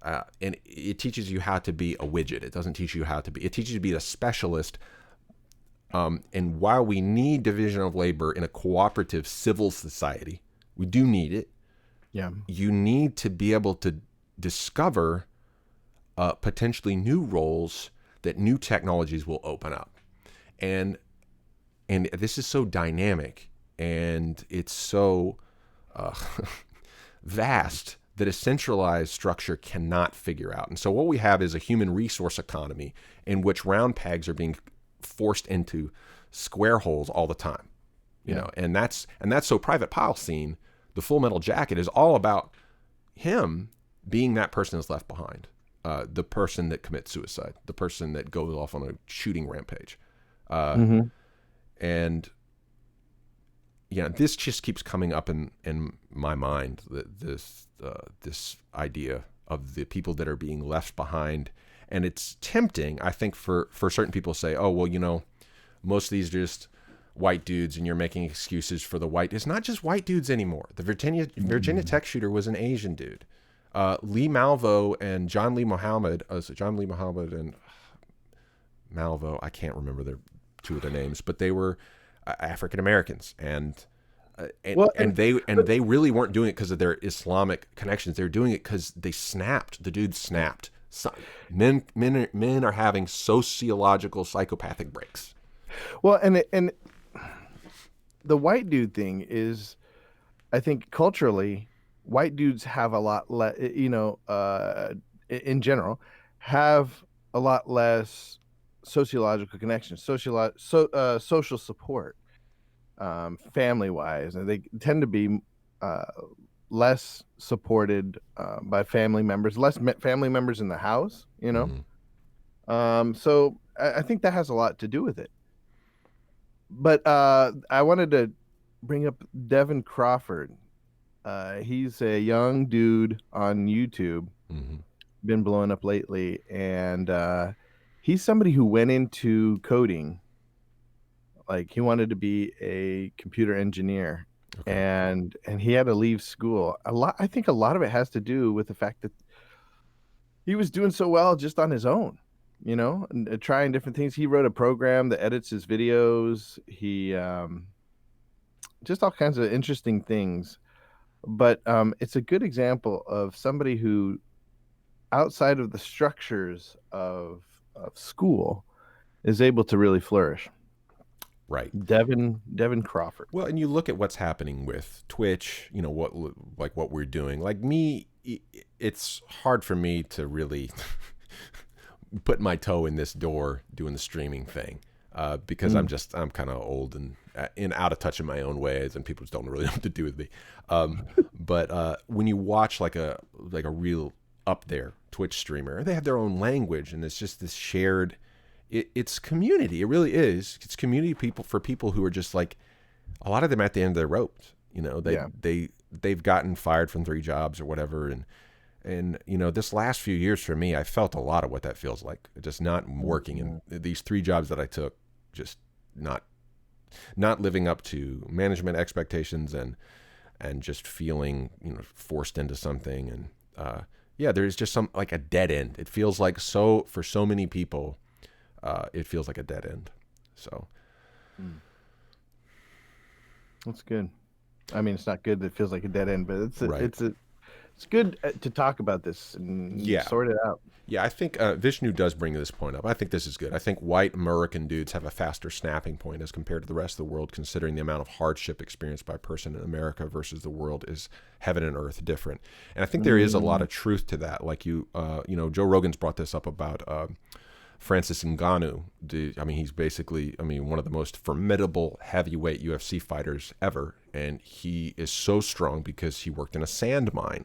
And it teaches you how to be a widget. It doesn't teach you it teaches you to be a specialist. And while we need division of labor in a cooperative civil society, we do need it. Yeah. You need to be able to discover potentially new roles that new technologies will open up. And this is so dynamic, and it's so vast that a centralized structure cannot figure out. And so what we have is a human resource economy in which round pegs are being forced into square holes all the time. You know, and that's so Private Pile Scene, the Full Metal Jacket, is all about him being that person that's left behind, the person that commits suicide, the person that goes off on a shooting rampage. And this just keeps coming up in my mind, this idea of the people that are being left behind. And it's tempting, I think, for certain people to say, oh, well, most of these are just white dudes and you're making excuses for the white. It's not just white dudes anymore. The Virginia Tech shooter was an Asian dude. Lee Malvo and John Lee Muhammad and Malvo, I can't remember two of their names, but they were African Americans, and they really weren't doing it because of their Islamic connections. They were doing it because they snapped. The dude snapped. So, men are having sociological psychopathic breaks. Well, and the white dude thing is, I think culturally, white dudes have a lot less, in general, have a lot less sociological connections, social support, family-wise, and they tend to be less supported by family members, less family members in the house, So I think that has a lot to do with it. But I wanted to bring up Devin Crawford. He's a young dude on YouTube, been blowing up lately, and he's somebody who went into coding. Like, he wanted to be a computer engineer, and he had to leave school. I think a lot of it has to do with the fact that he was doing so well just on his own, and trying different things. He wrote a program that edits his videos. He just all kinds of interesting things. But it's a good example of somebody who, outside of the structures of school, is able to really flourish. Right. Devin Crawford. Well, and you look at what's happening with Twitch, what we're doing. Like me, it's hard for me to really put my toe in this door doing the streaming thing, because I'm kind of old and out of touch in my own ways, and people just don't really know what to do with me. But when you watch like a real up there Twitch streamer, they have their own language, and it's just this shared. It's community. It really is. It's community for people who are just like, a lot of them at the end of their ropes. They've gotten fired from 3 jobs or whatever, and this last few years for me, I felt a lot of what that feels like. Just not working, and these 3 jobs that I took, just not living up to management expectations, and just feeling forced into something, and there's just like a dead end. It feels like for so many people. It feels like a dead end. So that's good. I mean, it's not good that it feels like a dead end, but it's good to talk about this and sort it out. Yeah, I think Vishnu does bring this point up. I think this is good. I think white American dudes have a faster snapping point as compared to the rest of the world, considering the amount of hardship experienced by a person in America versus the world is heaven and earth different. And I think there is a lot of truth to that. Like Joe Rogan's brought this up about Francis Ngannou. He's basically, one of the most formidable heavyweight UFC fighters ever. And he is so strong because he worked in a sand mine.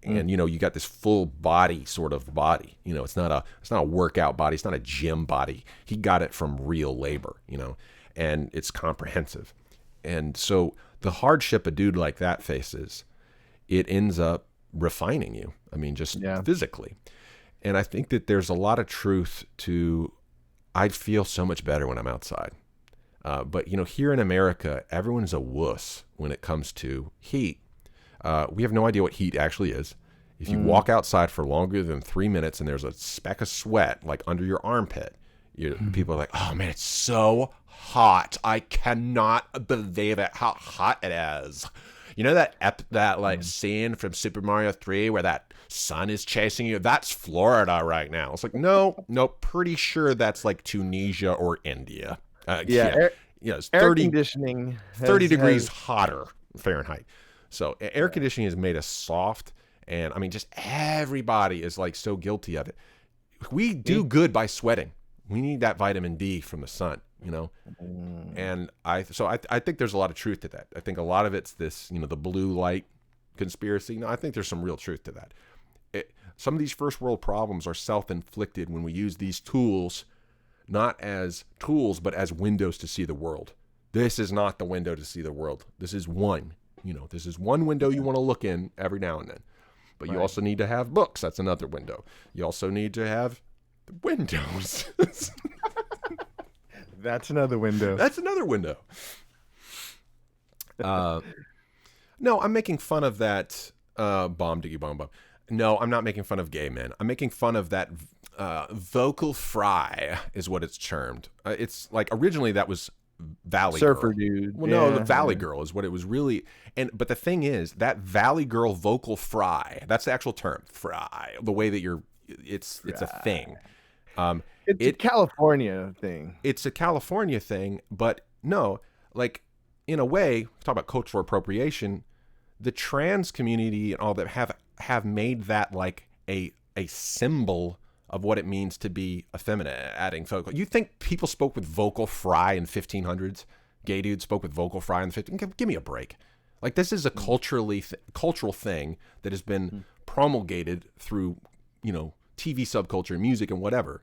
And, you got this full body sort of body. It's not a workout body. It's not a gym body. He got it from real labor, and it's comprehensive. And so the hardship a dude like that faces, it ends up refining you. Just physically. And I think that there's a lot of truth to, I feel so much better when I'm outside. But, here in America, everyone's a wuss when it comes to heat. We have no idea what heat actually is. If you walk outside for longer than 3 minutes and there's a speck of sweat like under your armpit, people are like, oh man, it's so hot. I cannot believe it, how hot it is. You know that scene from Super Mario 3 where that sun is chasing you? That's Florida right now. It's like, no, pretty sure that's like Tunisia or India. It's air conditioning 30 degrees hotter Fahrenheit. So air conditioning has made us soft, and I mean, just everybody is like so guilty of it. We do good by sweating. We need that vitamin D from the sun, And I think there's a lot of truth to that. I think a lot of it's this, the blue light conspiracy. No, I think there's some real truth to that. Some of these first world problems are self-inflicted when we use these tools not as tools, but as windows to see the world. This is not the window to see the world. This is one. This is one window you want to look in every now and then. But you also need to have books. That's another window. You also need to have windows. That's another window. That's another window. No, I'm making fun of that bomb diggy bomb bomb. No, I'm not making fun of gay men. I'm making fun of that vocal fry is what it's termed. It's like originally that was Valley Surfer Girl. dude. Well, no, the Valley Girl is what it was really. But the thing is that Valley Girl vocal fry, that's the actual term, fry. The way that it's a thing. It's a California thing. It's a California thing, but no, like in a way, talk about cultural appropriation. The trans community and all that have made that like a symbol of what it means to be effeminate, adding vocal. You think people spoke with vocal fry in 1500s? Gay dudes spoke with vocal fry in the 1500s? Give me a break. Like, this is a cultural thing that has been promulgated through, TV subculture and music and whatever.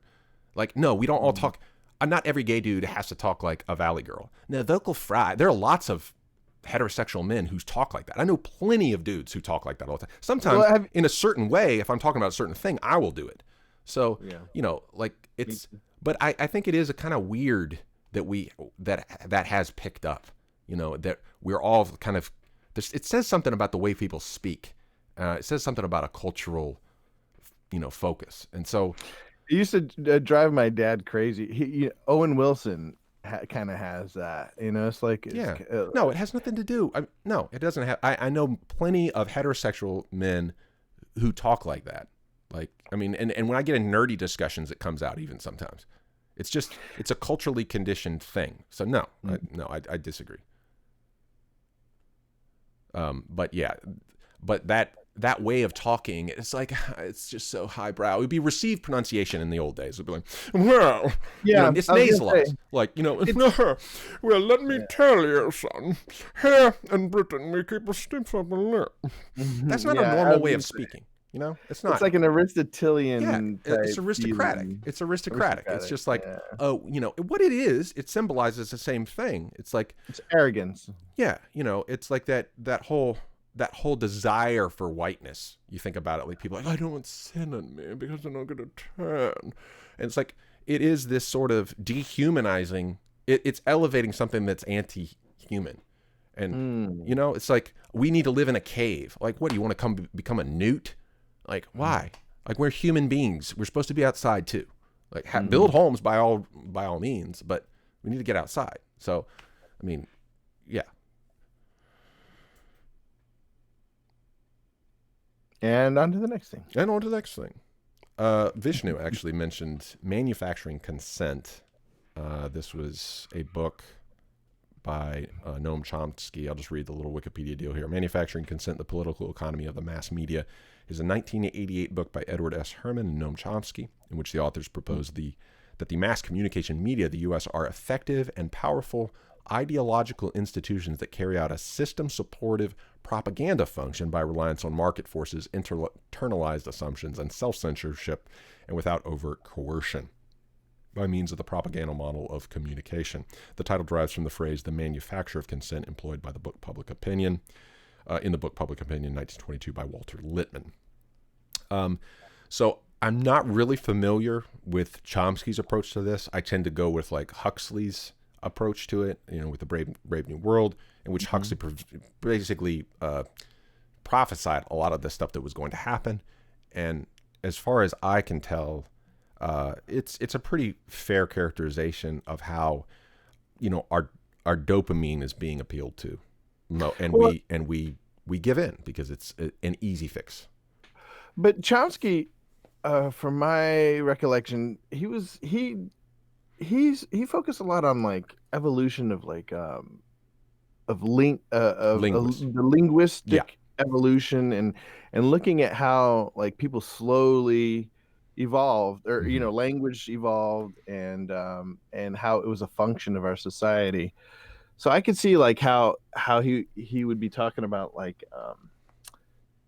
Like, no, we don't all talk. Not every gay dude has to talk like a Valley Girl. No, vocal fry. There are lots of heterosexual men who talk like that. I know plenty of dudes who talk like that all the time. Sometimes in a certain way, if I'm talking about a certain thing, I will do it. So, like it's, but I think it is a kind of weird that that has picked up, that we're all kind of, it says something about the way people speak. It says something about a cultural, focus. And so it used to drive my dad crazy. Owen Wilson kind of has that, it's like, no, it has nothing to do. No, it doesn't have, I know plenty of heterosexual men who talk like that. Like, I mean, and when I get in nerdy discussions, it comes out even sometimes. It's a culturally conditioned thing. So no, I disagree. But yeah, but that way of talking, it's like, it's just so highbrow. It would be received pronunciation in the old days. It would be like, well, it's nasalized. Like, well, let me tell you, son, here in Britain, we keep a stiff upper lip. That's not a normal way of speaking. It's not. It's like an Aristotelian. It's aristocratic. Feeling. It's aristocratic. It's just like, what it is. It symbolizes the same thing. It's like it's arrogance. Yeah, it's like that whole desire for whiteness. You think about it, like people are like, I don't want sin in me because I'm not going to turn. And it's like it is this sort of dehumanizing. It's elevating something that's anti-human. And it's like we need to live in a cave. Like, what do you want to become a newt? Like, why? Like, we're human beings. We're supposed to be outside too. Like, build homes by all means, but we need to get outside. So, I mean, yeah. And on to the next thing. Vishnu actually mentioned manufacturing consent. This was a book by Noam Chomsky. I'll just read the little Wikipedia deal here. Manufacturing Consent, the Political Economy of the Mass Media is a 1988 book by Edward S. Herman and Noam Chomsky, in which the authors propose that the mass communication media of the U.S. are effective and powerful ideological institutions that carry out a system-supportive propaganda function by reliance on market forces, internalized assumptions, and self-censorship, and without overt coercion, by means of the propaganda model of communication. The title derives from the phrase, the manufacture of consent, employed by the book Public Opinion, in the book Public Opinion, 1922, by Walter Lippmann. So I'm not really familiar with Chomsky's approach to this. I tend to go with like Huxley's approach to it, with the Brave New World, in which Huxley basically prophesied a lot of the stuff that was going to happen. And as far as I can tell, it's a pretty fair characterization of how, our dopamine is being appealed to, and we give in because it's an easy fix. But Chomsky, from my recollection, he focused a lot on like evolution of like the linguistic evolution and looking at how like people slowly evolved, or language evolved, and how it was a function of our society. So I could see like how he would be talking about like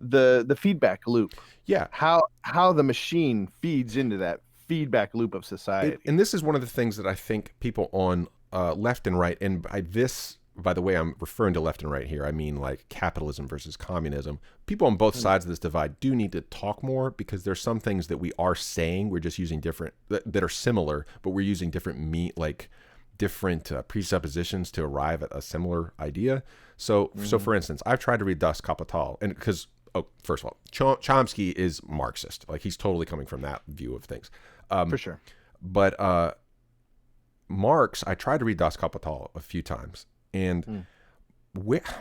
the feedback loop. Yeah. How the machine feeds into that feedback loop of society. And this is one of the things that I think people on left and right, and by the way, I'm referring to left and right here, I mean like capitalism versus communism. People on both sides of this divide do need to talk more, because there's some things that we are saying, we're just using different, that are similar, but we're using different presuppositions to arrive at a similar idea. So for instance, I've tried to read Das Kapital, and because, first of all, Chomsky is Marxist. Like, he's totally coming from that view of things. For sure. But Marx, I tried to read Das Kapital a few times, and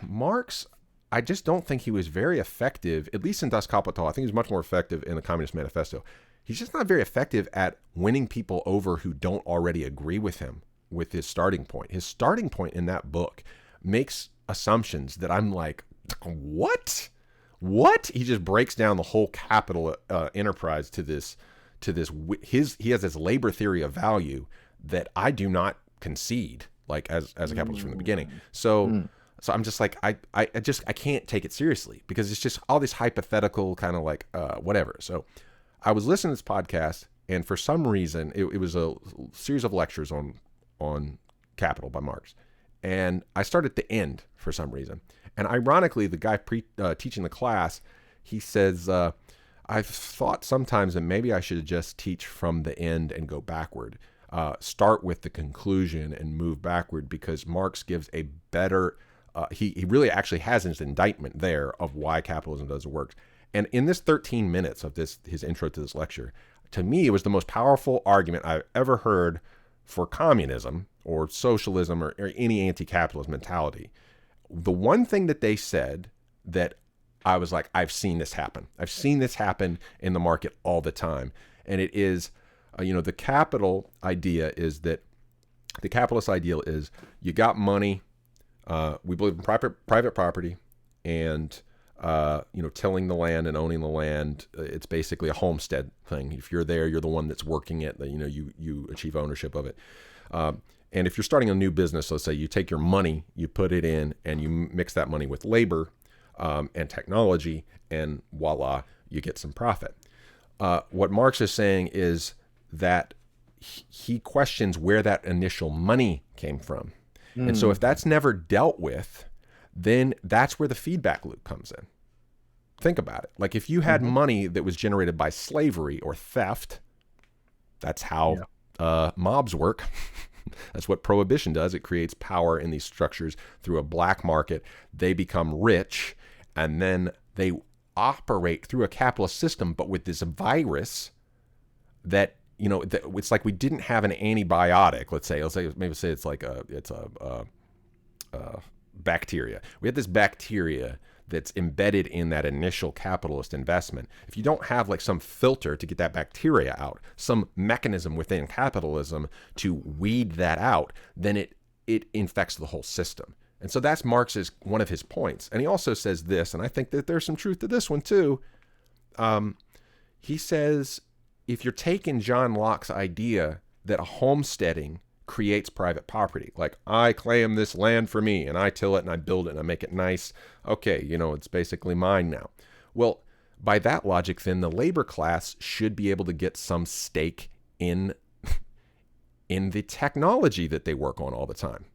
Marx, I just don't think he was very effective, at least in Das Kapital. I think he was much more effective in the Communist Manifesto. He's just not very effective at winning people over who don't already agree with him with his starting point. His starting point in that book makes assumptions that I'm like, what? He just breaks down the whole capital enterprise to this. He has this labor theory of value that I do not concede, like as a capitalist from the beginning. So I'm just like, I can't take it seriously, because it's just all this hypothetical kind of like whatever. So I was listening to this podcast, and for some reason it was a series of lectures on Capital by Marx, and I started at the end for some reason. And ironically, the guy teaching the class, he says, I've thought sometimes that maybe I should just teach from the end and go backward. Start with the conclusion and move backward, because Marx gives a better, he really actually has his indictment there of why capitalism doesn't work. And in this 13 minutes of his intro to this lecture, to me, it was the most powerful argument I've ever heard for communism or socialism or any anti-capitalist mentality. The one thing that they said that I was like, I've seen this happen. I've seen this happen in the market all the time. And it is, the capital idea is that the capitalist ideal is you got money. We believe in private property, and, tilling the land and owning the land. It's basically a homestead thing. If you're there, you're the one that's working it, you achieve ownership of it. And if you're starting a new business, let's say you take your money, you put it in, and you mix that money with labor and technology, and voila, you get some profit. What Marx is saying is that he questions where that initial money came from. And so if that's never dealt with, then that's where the feedback loop comes in. Think about it. Like, if you had money that was generated by slavery or theft, that's how mobs work. That's what prohibition does. It creates power in these structures through a black market. They become rich, and then they operate through a capitalist system, but with this virus that, it's like we didn't have an antibiotic. Let's say it's like a bacteria. We had this bacteria that's embedded in that initial capitalist investment. If you don't have like some filter to get that bacteria out, some mechanism within capitalism to weed that out, then it infects the whole system. And so that's Marx's, one of his points. And he also says this, and I think that there's some truth to this one too. He says, if you're taking John Locke's idea that a homesteading creates private property, like I claim this land for me and I till it and I build it and I make it nice. Okay, it's basically mine now. Well, by that logic, then the labor class should be able to get some stake in the technology that they work on all the time.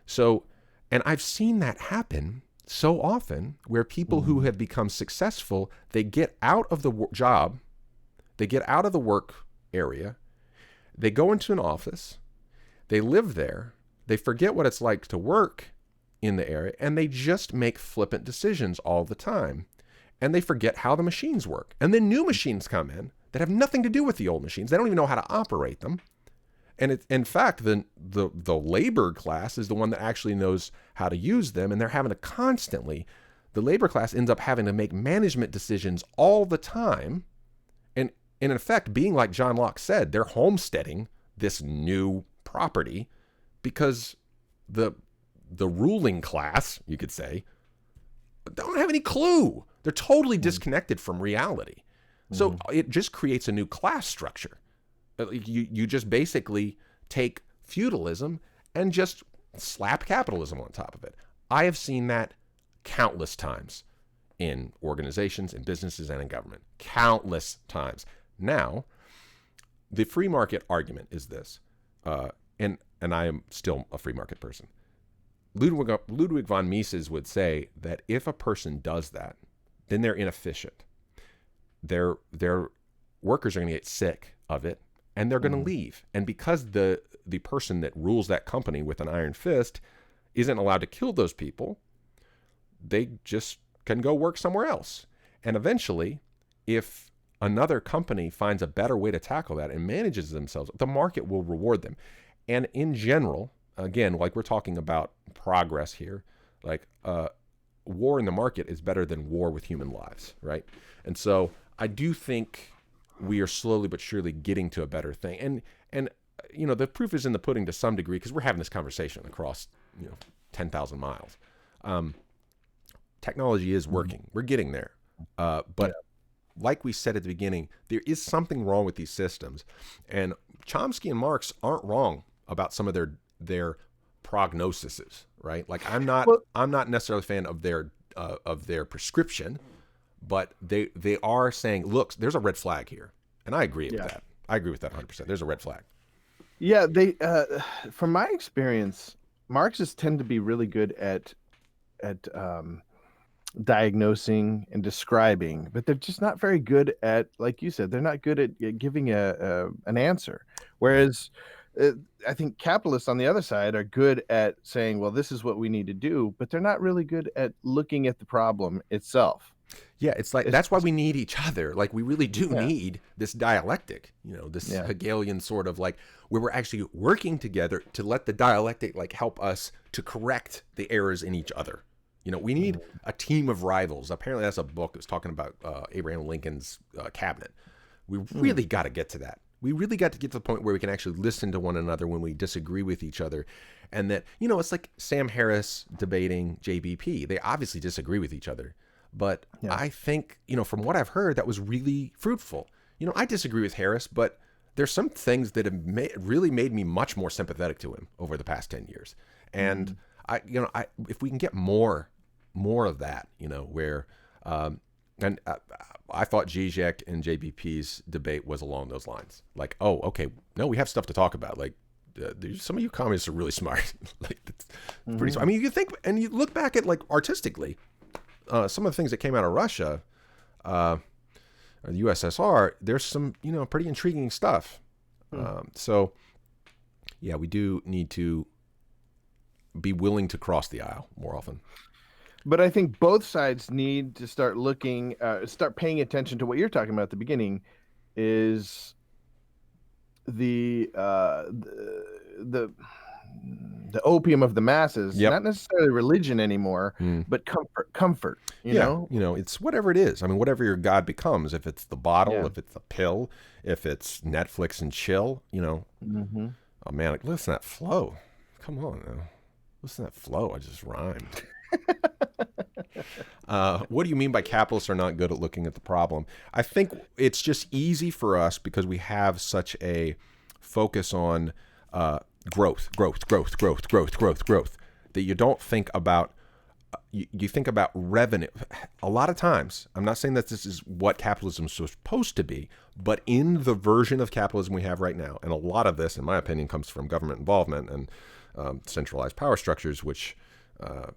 So, and I've seen that happen so often where people who have become successful, they get out of the job They get out of the work area. They go into an office. They live there. They forget what it's like to work in the area, and they just make flippant decisions all the time. And they forget how the machines work. And then new machines come in that have nothing to do with the old machines. They don't even know how to operate them. And in fact, the labor class is the one that actually knows how to use them, and they're having to constantly, the labor class ends up having to make management decisions all the time. And in effect, being like John Locke said, they're homesteading this new property because the ruling class, you could say, don't have any clue. They're totally disconnected from reality. So it just creates a new class structure. You just basically take feudalism and just slap capitalism on top of it. I have seen that countless times in organizations, in businesses, and in government. Countless times. Now, the free market argument is this, and I am still a free market person. Ludwig von Mises would say that if a person does that, then they're inefficient. Their workers are going to get sick of it, and they're going to leave. And because the person that rules that company with an iron fist isn't allowed to kill those people, they just can go work somewhere else. And eventually, if another company finds a better way to tackle that and manages themselves, the market will reward them. And in general, again, like we're talking about progress here, like war in the market is better than war with human lives, right? And so I do think we are slowly but surely getting to a better thing. And you know, the proof is in the pudding to some degree, because we're having this conversation across 10,000 miles. Technology is working. We're getting there. But like we said at the beginning, there is something wrong with these systems. And Chomsky and Marx aren't wrong about some of their prognoses, right? Like I'm not necessarily a fan of their prescription, but they are saying, look, there's a red flag here. And I agree with that. I agree with that 100%. There's a red flag. Yeah, from my experience, Marxists tend to be really good at diagnosing and describing, but they're just not very good at, like you said, they're not good at giving an answer. Whereas I think capitalists on the other side are good at saying, well, this is what we need to do, but they're not really good at looking at the problem itself. Yeah, that's why we need each other. Like we really do need this dialectic, this Hegelian sort of like where we're actually working together to let the dialectic like help us to correct the errors in each other. We need a team of rivals. Apparently that's a book that's talking about Abraham Lincoln's cabinet. We really got to get to that. We really got to get to the point where we can actually listen to one another when we disagree with each other. And that, it's like Sam Harris debating JBP. They obviously disagree with each other. But I think, from what I've heard, that was really fruitful. I disagree with Harris, but there's some things that have really made me much more sympathetic to him over the past 10 years. And if we can get more of that, where, and I thought Zizek and JBP's debate was along those lines. Like, oh, okay, no, we have stuff to talk about. Like, some of you communists are really smart. Like, that's pretty smart. I mean, you think, and you look back at like artistically, some of the things that came out of Russia, or the USSR, there's some, pretty intriguing stuff. So, yeah, we do need to be willing to cross the aisle more often. But I think both sides need to start start paying attention to what you're talking about at the beginning, is the opium of the masses, not necessarily religion anymore, but comfort, you know? It's whatever it is. I mean, whatever your God becomes, if it's the bottle, if it's the pill, if it's Netflix and chill, oh man, like, listen to that flow. Come on now. Listen to that flow. I just rhymed. What do you mean by capitalists are not good at looking at the problem? I think it's just easy for us because we have such a focus on growth, that you don't think about, you think about revenue. A lot of times, I'm not saying that this is what capitalism is supposed to be, but in the version of capitalism we have right now, and a lot of this, in my opinion, comes from government involvement and centralized power structures, which, a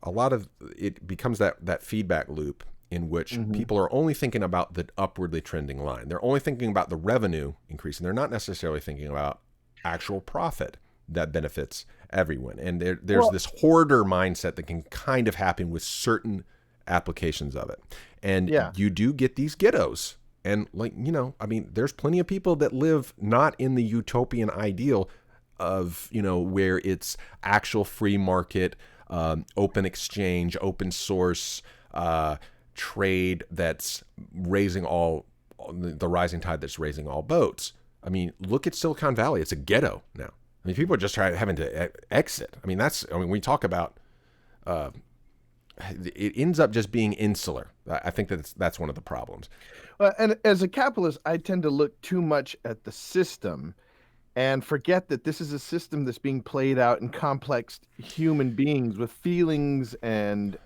lot of it becomes that feedback loop. in which people are only thinking about the upwardly trending line. They're only thinking about the revenue increasing. They're not necessarily thinking about actual profit that benefits everyone. And there's this hoarder mindset that can kind of happen with certain applications of it. And you do get these ghettos. And like, you know, I mean, there's plenty of people that live not in the utopian ideal of, you know, where it's actual free market, open exchange, open source, trade that's raising the rising tide that's raising all boats. I mean, look at Silicon Valley. It's a ghetto now. I mean, people are just having to exit. I mean, we talk about, it ends up just being insular. I think that's one of the problems. Well, and as a capitalist, I tend to look too much at the system and forget that this is a system that's being played out in complex human beings with feelings and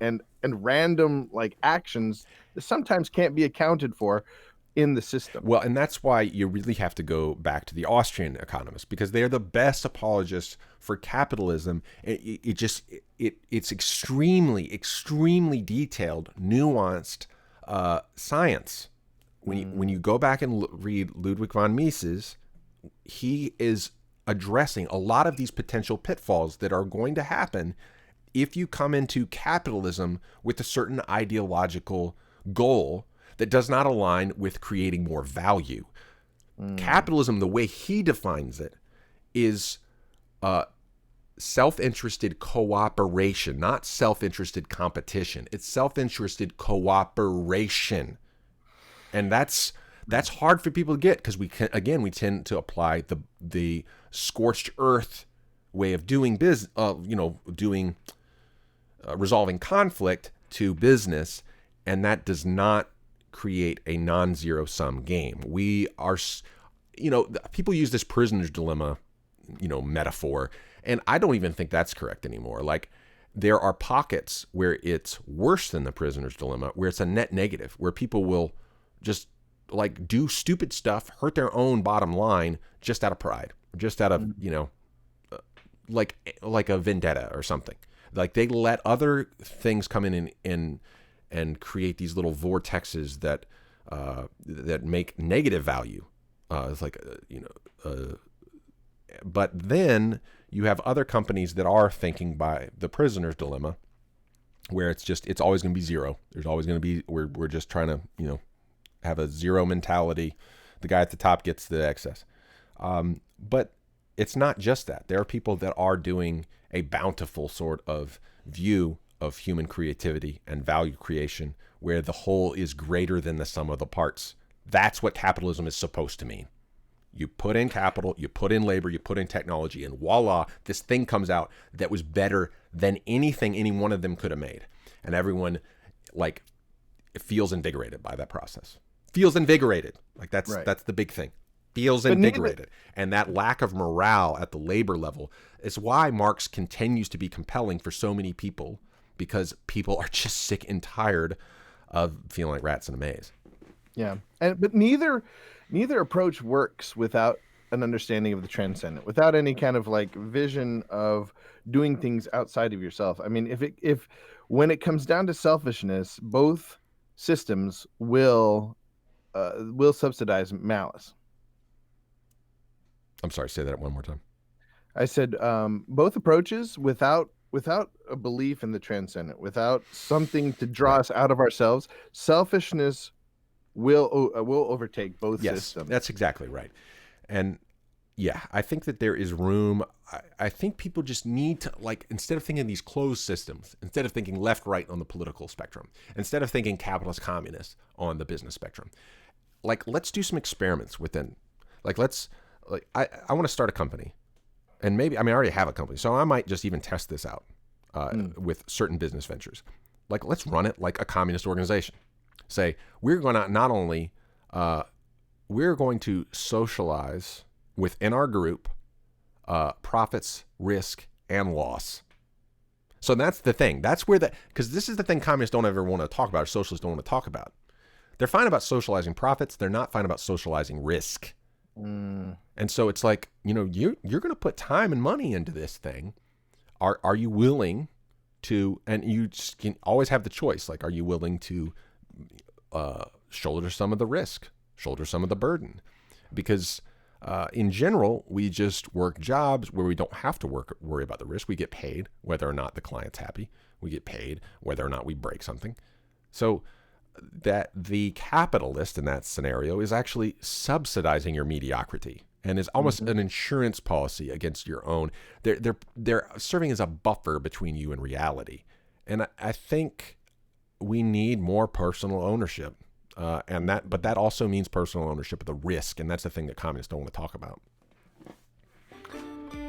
random like actions that sometimes can't be accounted for in the system. Well, and that's why you really have to go back to the Austrian economists, because they're the best apologists for capitalism. It's extremely, extremely detailed, nuanced science. When you go back and read Ludwig von Mises, he is addressing a lot of these potential pitfalls that are going to happen if you come into capitalism with a certain ideological goal that does not align with creating more value. Capitalism, the way he defines it, is self-interested cooperation, not self-interested competition. It's self-interested cooperation. And that's hard for people to get, because we tend to apply the scorched earth way of doing business, resolving conflict to business, and that does not create a non-zero sum game. We are, people use this prisoner's dilemma, metaphor, and I don't even think that's correct anymore. Like, there are pockets where it's worse than the prisoner's dilemma, where it's a net negative, where people will just like do stupid stuff, hurt their own bottom line just out of pride, just out of, like a vendetta or something. Like, they let other things come in and create these little vortexes that make negative value. It's like, but then you have other companies that are thinking by the prisoner's dilemma, where it's always going to be zero. There's always going to be, we're just trying to, have a zero mentality. The guy at the top gets the excess. But it's not just that. There are people that are doing a bountiful sort of view of human creativity and value creation, where the whole is greater than the sum of the parts. That's what capitalism is supposed to mean. You put in capital, you put in labor, you put in technology, and voila, this thing comes out that was better than anything any one of them could have made. And everyone, like, feels invigorated by that process. Feels invigorated. Like, that's the big thing. Feels invigorated. And that lack of morale at the labor level is why Marx continues to be compelling for so many people, because people are just sick and tired of feeling like rats in a maze. Yeah. But neither approach works without an understanding of the transcendent, without any kind of like vision of doing things outside of yourself. I mean, if when it comes down to selfishness, both systems will subsidize malice. I'm sorry, say that one more time. I said both approaches, without a belief in the transcendent, without something to draw us out of ourselves, selfishness will overtake both systems. That's exactly right. And yeah, I think that there is room. I think people just need to, like, instead of thinking these closed systems, instead of thinking left, right on the political spectrum, instead of thinking capitalist, communist on the business spectrum, like, let's do some experiments within. Like, I want to start a company, and maybe, I already have a company, so I might just even test this out with certain business ventures. Like, let's run it like a communist organization. Say, we're going to not only, we're going to socialize within our group profits, risk, and loss. So that's the thing. That's where because this is the thing communists don't ever want to talk about, or socialists don't want to talk about. They're fine about socializing profits. They're not fine about socializing risk. And so it's like, you're going to put time and money into this thing. Are you willing to, and you can always have the choice, like, are you willing to shoulder some of the risk, shoulder some of the burden, because in general, we just work jobs where we don't have to worry about the risk. We get paid whether or not the client's happy. We get paid whether or not we break something. So that the capitalist in that scenario is actually subsidizing your mediocrity and is almost an insurance policy against your own. They're serving as a buffer between you and reality. And I think we need more personal ownership. But that also means personal ownership of the risk, and that's the thing that communists don't want to talk about.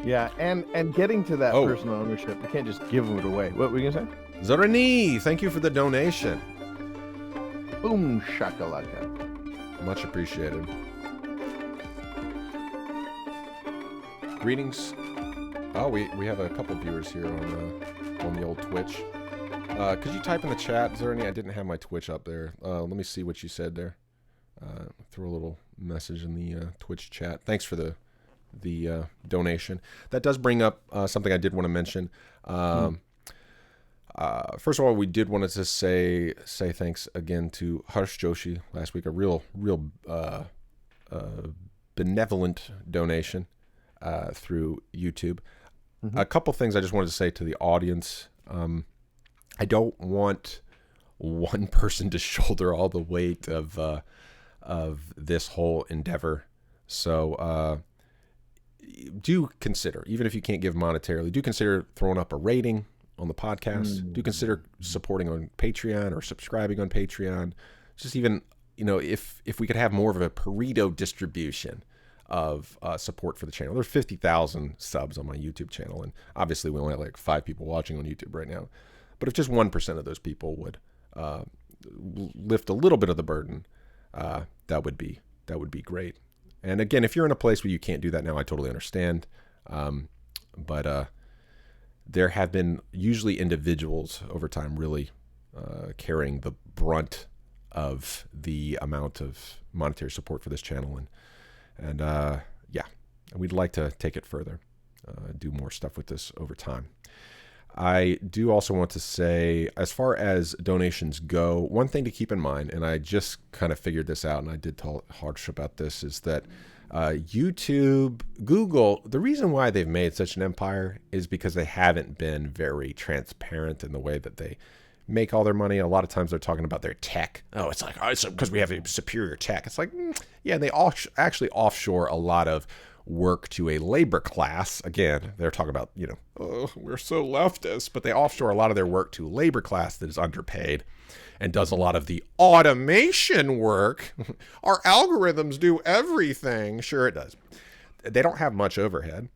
Yeah, and getting to that personal ownership, you can't just give it away. What were you gonna say? Zorani, thank you for the donation. Boom shakalaka. Much appreciated. Greetings. Oh, we have a couple viewers here on the old Twitch. Could you type in the chat, Zerny? I didn't have my Twitch up there. Let me see what you said there. Throw a little message in the Twitch chat. Thanks for the donation. That does bring up something I did want to mention. First of all, we did want to say thanks again to Harsh Joshi last week. A real benevolent donation through YouTube. A couple things I just wanted to say to the audience. I don't want one person to shoulder all the weight of this whole endeavor. So do consider, even if you can't give monetarily, do consider throwing up a rating on the podcast. Do consider supporting on Patreon or subscribing on Patreon. Just even, if we could have more of a Pareto distribution of support for the channel. There's 50,000 subs on my YouTube channel, and obviously we only have like 5 people watching on YouTube right now. But if just 1% of those people would lift a little bit of the burden, that would be great. And again, if you're in a place where you can't do that now, I totally understand. But there have been usually individuals over time really carrying the brunt of the amount of monetary support for this channel, and we'd like to take it further, do more stuff with this over time. I do also want to say, as far as donations go, one thing to keep in mind, and I just kind of figured this out, and I did tell Harsh about this, is that YouTube, Google, the reason why they've made such an empire is because they haven't been very transparent in the way that they make all their money. A lot of times they're talking about their tech. Oh, it's like, it's because we have a superior tech. It's like, yeah, they actually offshore a lot of work to a labor class. Again, they're talking about, we're so leftist, but they offshore a lot of their work to a labor class that is underpaid and does a lot of the automation work. Our algorithms do everything. Sure, it does. They don't have much overhead,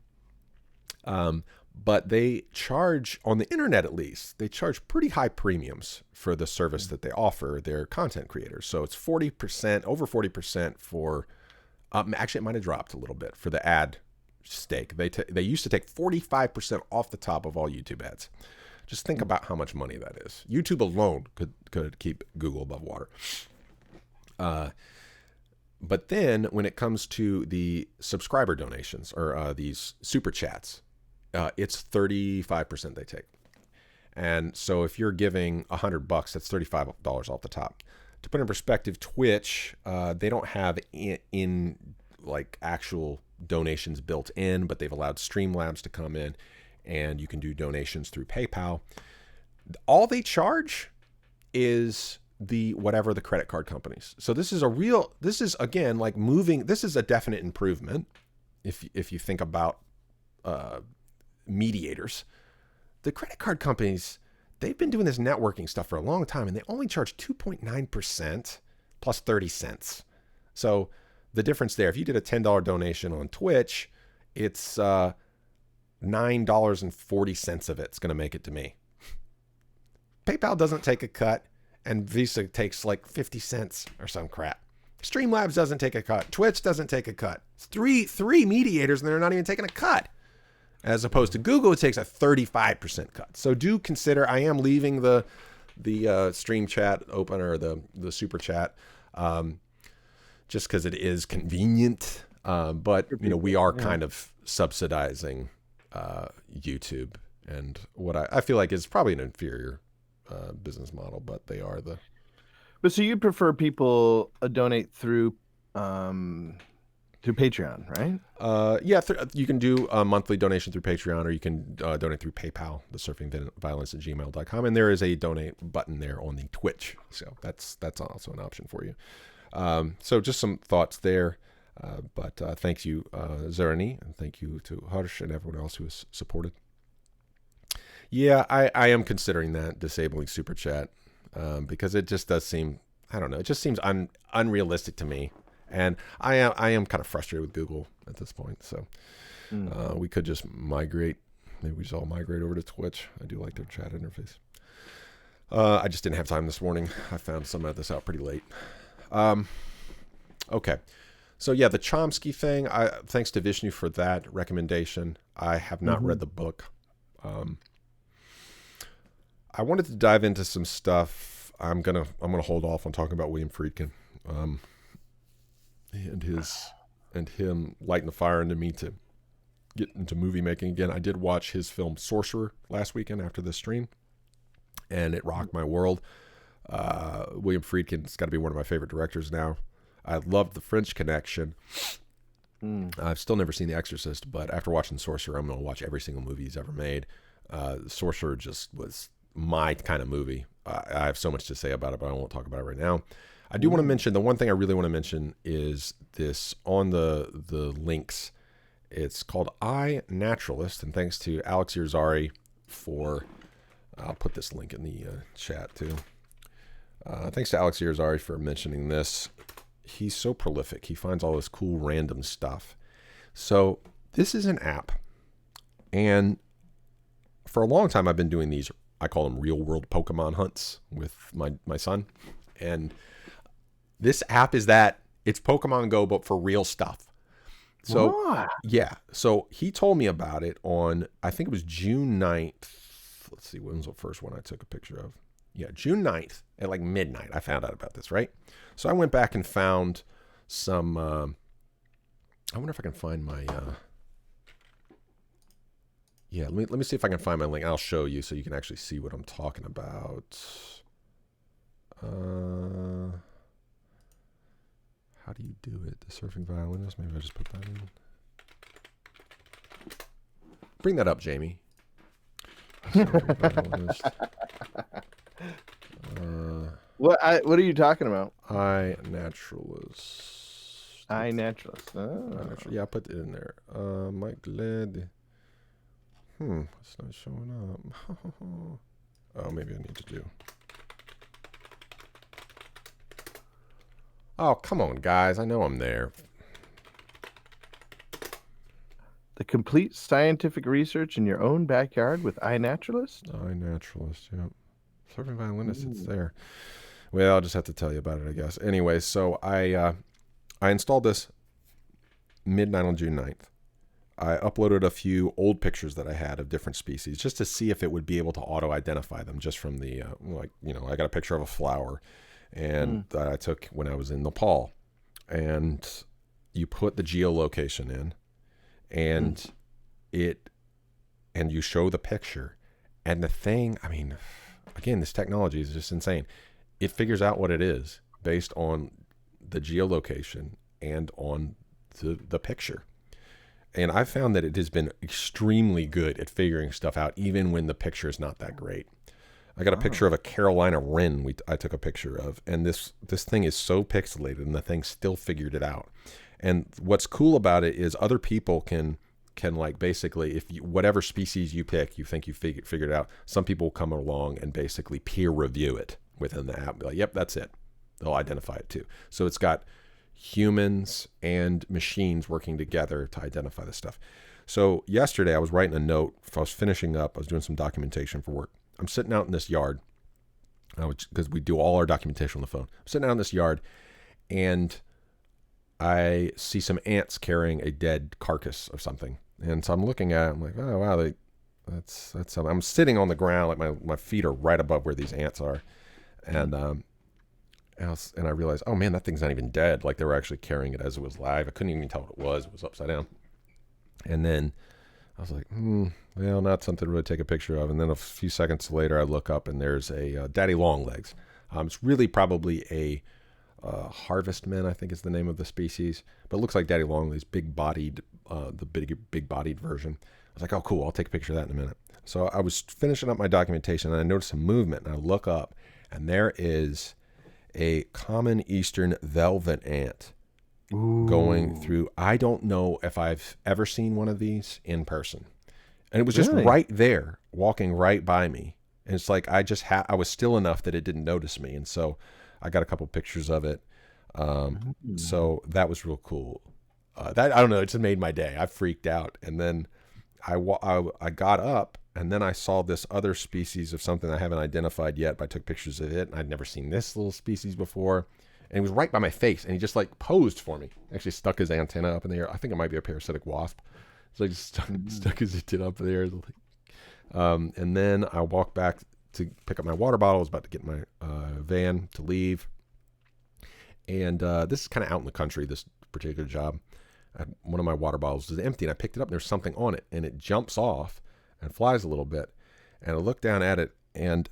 but they charge, on the internet at least, they charge pretty high premiums for the service that they offer their content creators. So it's 40%, over 40% for, actually it might have dropped a little bit for the ad stake. They used to take 45% off the top of all YouTube ads. Just think about how much money that is. YouTube alone could keep Google above water. But then when it comes to the subscriber donations or these super chats, it's 35% they take. And so if you're giving $100, that's $35 off the top. To put in perspective, Twitch, they don't have in like actual donations built in, but they've allowed Streamlabs to come in, and you can do donations through PayPal. All they charge is whatever the credit card companies. So this is again like moving. This is a definite improvement. If you think about mediators, the credit card companies, they've been doing this networking stuff for a long time, and they only charge 2.9% plus 30 cents. So the difference there, if you did a $10 donation on Twitch, it's $9.40 of it's going to make it to me. PayPal doesn't take a cut, and Visa takes like 50 cents or some crap. Streamlabs doesn't take a cut. Twitch doesn't take a cut. It's three mediators, and they're not even taking a cut. As opposed to Google, it takes a 35% cut. So do consider, I am leaving the stream chat open, or the super chat, just because it is convenient. But we are kind of subsidizing YouTube, and what I feel like is probably an inferior business model, but they are the. But so you prefer people donate through Patreon, right? Yeah, you can do a monthly donation through Patreon, or you can donate through PayPal, the surfingviolence@gmail.com, and there is a donate button there on the Twitch, so that's also an option for you. So just some thoughts there, but thank you, Zerani, and thank you to Harsh and everyone else who has supported. Yeah, I am considering that, disabling Super Chat, because it just does seem, I don't know, it just seems unrealistic to me. And I am kind of frustrated with Google at this point. So we could just migrate. Maybe we just all migrate over to Twitch. I do like their chat interface. I just didn't have time this morning. I found some of this out pretty late. Okay. So yeah, the Chomsky thing, thanks to Vishnu for that recommendation. I have not read the book. I wanted to dive into some stuff. I'm gonna hold off on talking about William Friedkin. And him lighting the fire into me to get into movie making again. I did watch his film Sorcerer last weekend after the stream, and it rocked my world. William Friedkin's got to be one of my favorite directors now. I loved The French Connection. I've still never seen The Exorcist, but after watching Sorcerer, I'm going to watch every single movie he's ever made. Sorcerer just was my kind of movie. I have so much to say about it, but I won't talk about it right now. I do want to mention, the one thing I really want to mention is this on the links. It's called iNaturalist, and thanks to Alex Irzari for, I'll put this link in the chat too. Thanks to Alex Irzari for mentioning this. He's so prolific. He finds all this cool random stuff. So this is an app, and for a long time I've been doing these, I call them real world Pokemon hunts with my son, and this app is that. It's Pokemon Go, but for real stuff. So, yeah. So he told me about it on, I think it was June 9th. Let's see, when was the first one I took a picture of? Yeah, June 9th at like midnight. I found out about this, right? So I went back and found some, I wonder if I can find my, yeah, let me see if I can find my link. I'll show you so you can actually see what I'm talking about. How do you do it? The surfing violinist? Maybe I just put that in. Bring that up, Jamie. Surfing violinist. What are you talking about? iNaturalist. iNaturalist. Oh. Yeah, I put it in there. Mike Led. It's not showing up. Oh, maybe I need to do. Oh, come on, guys. I know I'm there. The complete scientific research in your own backyard with iNaturalist? iNaturalist, yep. Surfing violinist, it's there. Well, I'll just have to tell you about it, I guess. Anyway, so I installed this midnight on June 9th. I uploaded a few old pictures that I had of different species just to see if it would be able to auto-identify them just from the, I got a picture of a flower and that I took when I was in Nepal. And you put the geolocation in and and you show the picture. And the thing, I mean, again, this technology is just insane. It figures out what it is based on the geolocation and on the picture. And I found that it has been extremely good at figuring stuff out, even when the picture is not that great. I got a picture of a Carolina wren I took a picture of, and this thing is so pixelated, and the thing still figured it out. And what's cool about it is other people can like basically, if whatever species you pick, you think you figured it out, some people will come along and basically peer review it within the app. Be like, yep, that's it. They'll identify it too. So it's got humans and machines working together to identify this stuff. So yesterday I was writing a note. I was finishing up. I was doing some documentation for work. I'm sitting out in this yard because we do all our documentation on the phone. I'm sitting out in this yard and I see some ants carrying a dead carcass of something. And so I'm looking at it. I'm like, oh, wow, that's something. I'm sitting on the ground. Like my feet are right above where these ants are. And I realized, oh man, that thing's not even dead. Like they were actually carrying it as it was live. I couldn't even tell what it was. It was upside down. And then I was like, well, not something to really take a picture of. And then a few seconds later, I look up and there's a daddy long legs. It's really probably a harvestman, I think is the name of the species, but it looks like daddy longlegs, big-bodied, the big-bodied version. I was like, oh, cool, I'll take a picture of that in a minute. So I was finishing up my documentation, and I noticed some movement, and I look up, and there is a common eastern velvet ant going through. I don't know if I've ever seen one of these in person. And it was just right there, walking right by me. And it's like I was still enough that it didn't notice me. And so I got a couple pictures of it. So that was real cool. That, I don't know, it just made my day. I freaked out. And then I got up, and then I saw this other species of something I haven't identified yet, but I took pictures of it, and I'd never seen this little species before. And he was right by my face, and he just like posed for me. Actually stuck his antenna up in the air. I think it might be a parasitic wasp. So he just stuck his antenna up in the air. And then I walked back to pick up my water bottle. I was about to get my van to leave. And this is kind of out in the country, this particular job. One of my water bottles was empty, and I picked it up, and there's something on it, and it jumps off and flies a little bit. And I looked down at it, and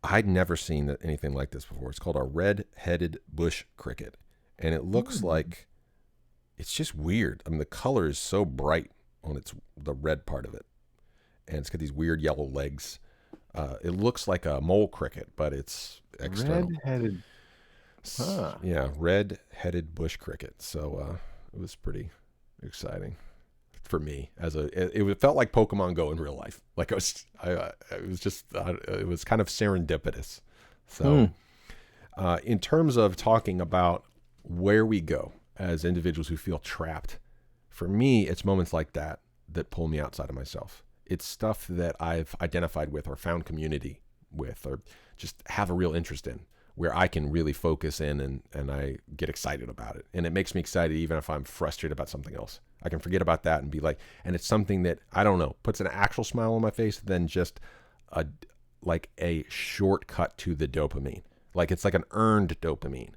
I'd never seen anything like this before. It's called a red-headed bush cricket, and it looks like, it's just weird. I mean, the color is so bright on the red part of it, and it's got these weird yellow legs. It looks like a mole cricket, but it's external. Red-headed. Yeah, red-headed bush cricket. So it was pretty exciting for me. It felt like Pokemon Go in real life. Like it was kind of serendipitous. So in terms of talking about where we go as individuals who feel trapped, for me, it's moments like that pull me outside of myself. It's stuff that I've identified with or found community with or just have a real interest in, where I can really focus in and I get excited about it. And it makes me excited even if I'm frustrated about something else. I can forget about that and be like, and it's something that, I don't know, puts an actual smile on my face than just a shortcut to the dopamine. Like it's like an earned dopamine,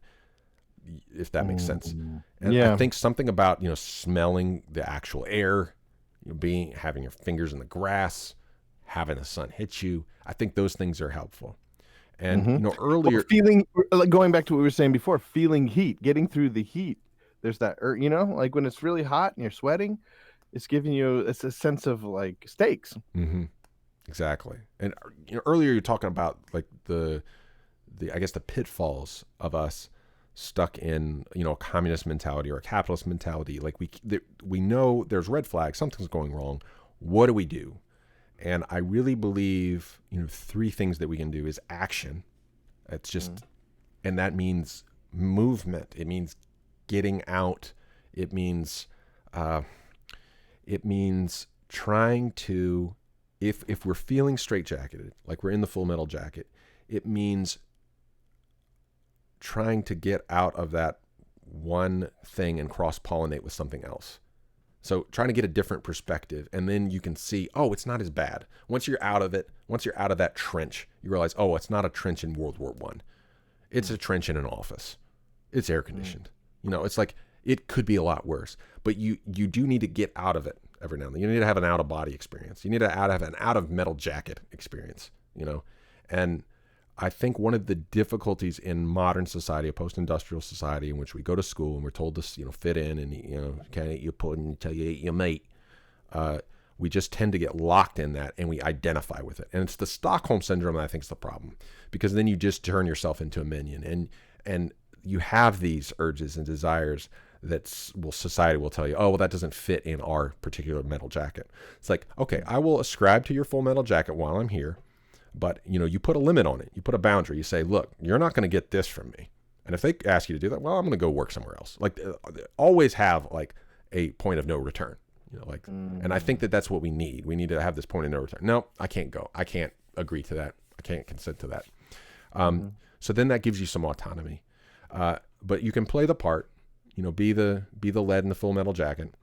if that makes sense. And I think something about, smelling the actual air, having your fingers in the grass, having the sun hit you. I think those things are helpful. And earlier, feeling, like going back to what we were saying before, feeling heat, getting through the heat. There's that, like when it's really hot and you're sweating, it's giving you a sense of like stakes. Mm-hmm. Exactly. And earlier you're talking about like the I guess the pitfalls of us stuck in a communist mentality or a capitalist mentality. Like we know there's red flags, something's going wrong. What do we do? And I really believe, 3 things that we can do is action. It's just, and that means movement. It means getting out. It means trying to, if we're feeling straitjacketed, like we're in the Full Metal Jacket, it means trying to get out of that one thing and cross-pollinate with something else. So trying to get a different perspective, and then you can see, oh, it's not as bad. Once you're out of it, once you're out of that trench, you realize, oh, it's not a trench in World War I. It's a trench in an office. It's air conditioned. It's like, it could be a lot worse. But you do need to get out of it every now and then. You need to have an out-of-body experience. You need to have an out-of-metal jacket experience, And I think one of the difficulties in modern society, a post-industrial society in which we go to school and we're told to, fit in and, can't eat your pudding until you eat your mate. We just tend to get locked in that and we identify with it. And it's the Stockholm syndrome that I think is the problem, because then you just turn yourself into a minion and you have these urges and desires that society will tell you, oh, well, that doesn't fit in our particular metal jacket. It's like, okay, I will ascribe to your Full Metal Jacket while I'm here. But, you put a limit on it. You put a boundary. You say, look, you're not going to get this from me. And if they ask you to do that, well, I'm going to go work somewhere else. Like, always have, like, a point of no return. And I think that's what we need. We need to have this point of no return. No, I can't go. I can't agree to that. I can't consent to that. So then that gives you some autonomy. But you can play the part, be the lead in the Full Metal Jacket.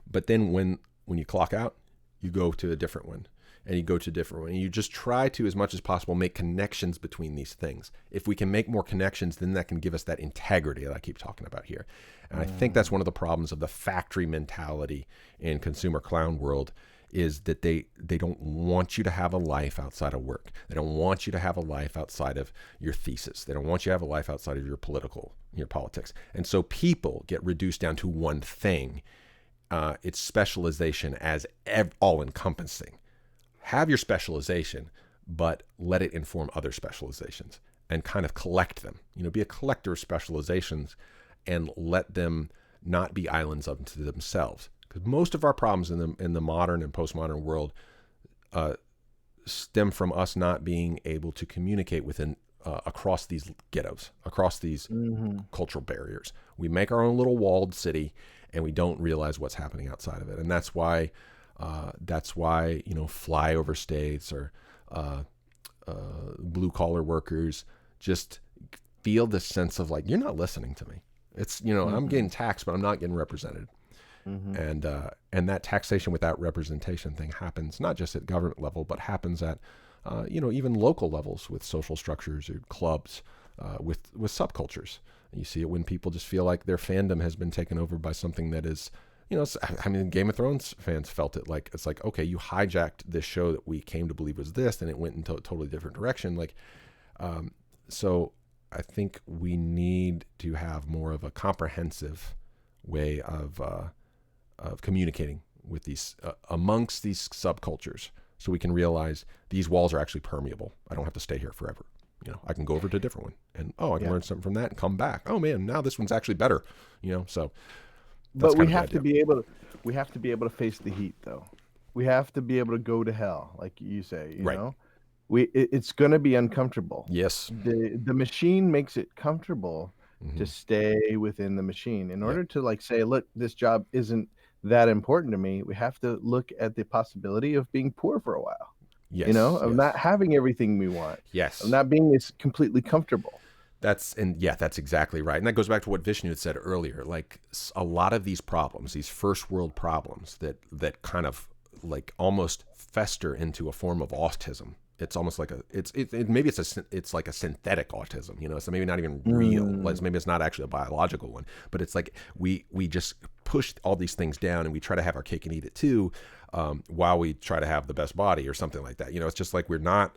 But then when you clock out, you go to a different one. And you go to a different one. And you just try to, as much as possible, make connections between these things. If we can make more connections, then that can give us that integrity that I keep talking about here. And I think that's one of the problems of the factory mentality in consumer clown world is that they don't want you to have a life outside of work. They don't want you to have a life outside of your thesis. They don't want you to have a life outside of your politics. And so people get reduced down to one thing. It's specialization as all-encompassing. Have your specialization, but let it inform other specializations and kind of collect them. Be a collector of specializations and let them not be islands unto themselves. Because most of our problems in the modern and postmodern world stem from us not being able to communicate within across these ghettos, across these cultural barriers. We make our own little walled city, and we don't realize what's happening outside of it. And that's why flyover states or blue collar workers just feel this sense of like, you're not listening to me. It's I'm getting taxed, but I'm not getting represented. And that taxation without representation thing happens not just at government level, but happens at even local levels with social structures or clubs, with subcultures. And you see it when people just feel like their fandom has been taken over by something that is, Game of Thrones fans felt it like, it's like, okay, you hijacked this show that we came to believe was this, and it went into a totally different direction. So I think we need to have more of a comprehensive way of communicating with these amongst these subcultures, so we can realize these walls are actually permeable. I don't have to stay here forever. I can go over to a different one, and I can learn something from that and come back. Oh man, now this one's actually better. So. But we have to be able to face the heat, though. We have to be able to go to hell, like you say. You know, it's going to be uncomfortable. Yes. The machine makes it comfortable to stay within the machine. In order to say, look, this job isn't that important to me, we have to look at the possibility of being poor for a while. Yes. Of not having everything we want. Yes. Of not being as completely comfortable. That's exactly right. And that goes back to what Vishnu had said earlier. Like a lot of these problems, these first world problems that kind of like almost fester into a form of autism. It's almost like it's like a synthetic autism, so maybe not even real. Maybe it's not actually a biological one, but it's like we just push all these things down and we try to have our cake and eat it too, while we try to have the best body or something like that. It's just like we're not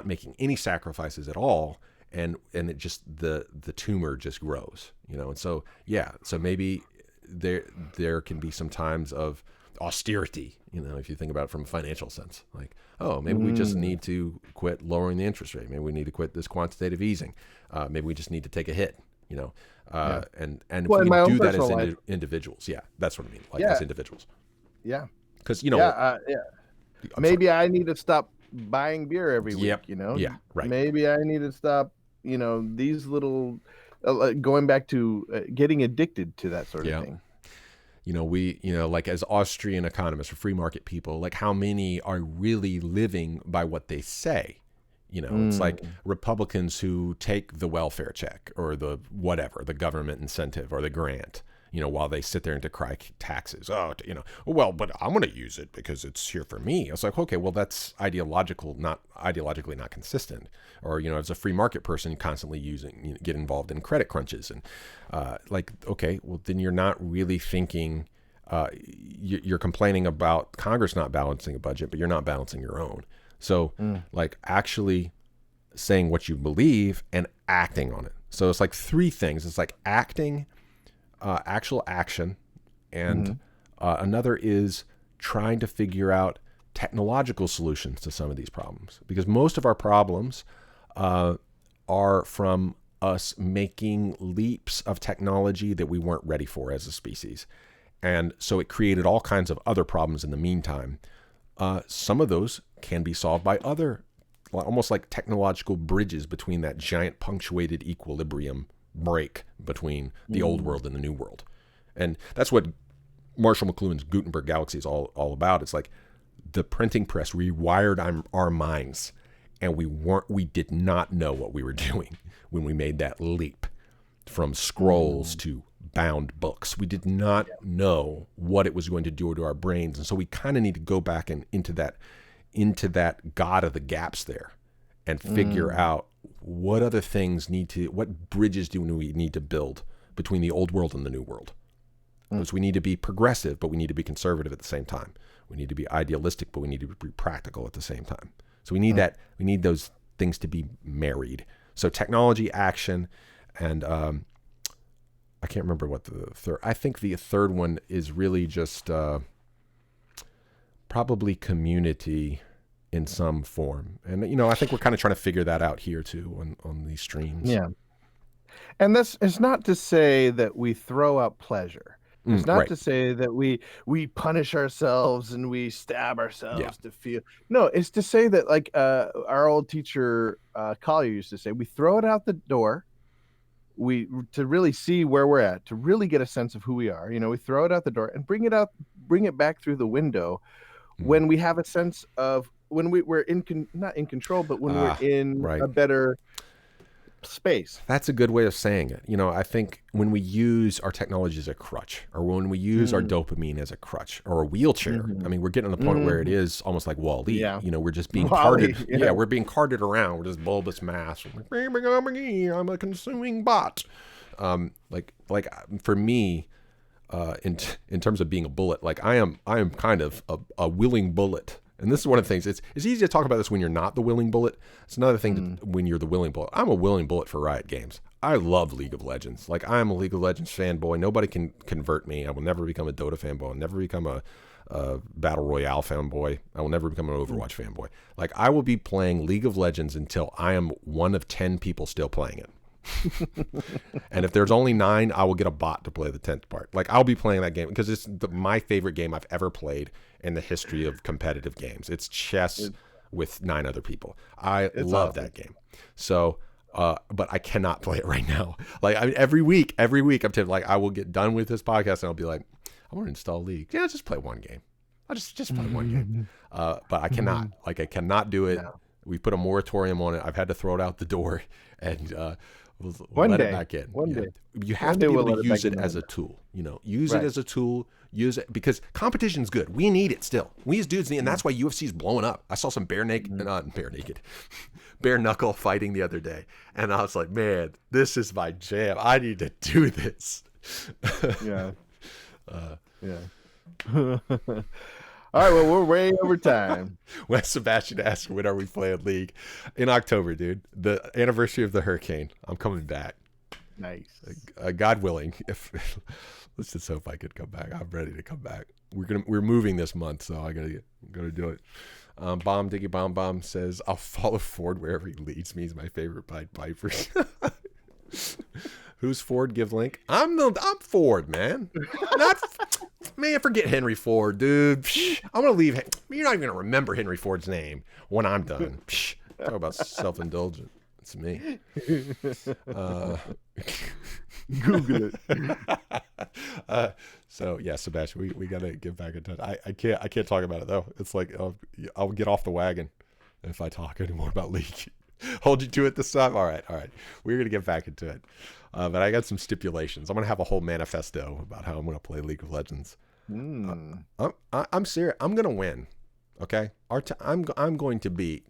making any sacrifices at all. And it just the tumor just grows, and so maybe there can be some times of austerity, if you think about it from a financial sense, like, maybe we just need to quit lowering the interest rate, maybe we need to quit this quantitative easing, maybe we just need to take a hit, and if we can do that as individuals, that's what I mean, as individuals, because maybe I need to stop buying beer every week, right. Maybe I need to stop these little going back to getting addicted to that sort of thing. We like as Austrian economists or free market people, like how many are really living by what they say? It's like Republicans who take the welfare check or the whatever, the government incentive or the grant, while they sit there and decry taxes. Well, but I'm going to use it because it's here for me. I was like, okay, well, that's ideologically not consistent. Or, as a free market person, constantly get involved in credit crunches. And okay, well, then you're not really thinking, you're complaining about Congress not balancing a budget, but you're not balancing your own. So actually saying what you believe and acting on it. So it's like three things. It's like acting, actual action, and another is trying to figure out technological solutions to some of these problems, because most of our problems are from us making leaps of technology that we weren't ready for as a species, and so it created all kinds of other problems in the meantime. Some of those can be solved by other, almost like technological bridges between that giant punctuated equilibrium break between the old world and the new world. And that's what Marshall McLuhan's Gutenberg Galaxy is all about. It's like the printing press rewired our minds, and we did not know what we were doing when we made that leap from scrolls to bound books. We did not know what it was going to do to our brains. And so we kind of need to go back and into that God of the gaps there and figure out what other things what bridges do we need to build between the old world and the new world? Because we need to be progressive, but we need to be conservative at the same time. We need to be idealistic, but we need to be practical at the same time. So we need that. We need those things to be married. So technology, action, and I can't remember what the third. I think the third one is really just probably community in some form. And I think we're kind of trying to figure that out here too on these streams. Yeah. And it's not to say that we throw out pleasure. It's not to say that we punish ourselves and we stab ourselves to feel. No, it's to say that, like our old teacher Collier used to say, we throw it out the door. To really see where we're at, to really get a sense of who we are. We throw it out the door and bring it back through the window when we have a sense of when we're not in control, but when we're in a better space. That's a good way of saying it. I think when we use our technology as a crutch, or when we use our dopamine as a crutch or a wheelchair, I mean, we're getting to the point where it is almost like Wall-E. Yeah. We're just being carted. Yeah, we're being carted around with this bulbous mass. I'm a consuming bot. Like for me, in terms of being a bullet, like I am kind of a willing bullet. And this is one of the things, it's easy to talk about this when you're not the willing bullet. It's another thing when you're the willing bullet. I'm a willing bullet for Riot Games. I love League of Legends. Like, I'm a League of Legends fanboy. Nobody can convert me. I will never become a Dota fanboy. I'll never become a Battle Royale fanboy. I will never become an Overwatch fanboy. Like, I will be playing League of Legends until I am one of 10 people still playing it. And if there's only 9, I will get a bot to play the 10th part. Like, I'll be playing that game because it's my favorite game I've ever played in the history of competitive games. It's chess with 9 other people. I love that game. So, but I cannot play it right now. Like, I mean, every week I'm tempted. Like, I will get done with this podcast and I'll be like, I want to install League. Yeah, just play one game. I'll just play one game. But I cannot. Like, I cannot do it. No. We put a moratorium on it. I've had to throw it out the door and we'll let it back in. One day. You have to be able to use it as a tool. Use it as a tool. Use it because competition's good. We need it still. We as dudes need, and that's why UFC's blowing up. I saw some bare knuckle fighting the other day, and I was like, man, this is my jam. I need to do this. Yeah. All right, well, we're way over time. When Sebastian asked, when are we playing League? In October, dude. The anniversary of the hurricane. I'm coming back. Nice. God willing. Let's just hope I could come back. I'm ready to come back. We're moving this month, so I gotta do it. Bomb Diggy Bomb says, I'll follow Ford wherever he leads me. He's my favorite Pied Pipers. Who's Ford? Give link. I'm Ford, man. Man, forget Henry Ford, dude. I'm gonna leave. You're not even gonna remember Henry Ford's name when I'm done. Talk about self-indulgent. It's me. Google it. So yeah, Sebastian, we gotta get back in touch. I can't talk about it though. It's like I'll get off the wagon if I talk anymore about League. Hold you to it this time. All right. We're gonna get back into it. But I got some stipulations. I'm gonna have a whole manifesto about how I'm gonna play League of Legends. I'm serious. I'm gonna win. Okay. I'm going to beat.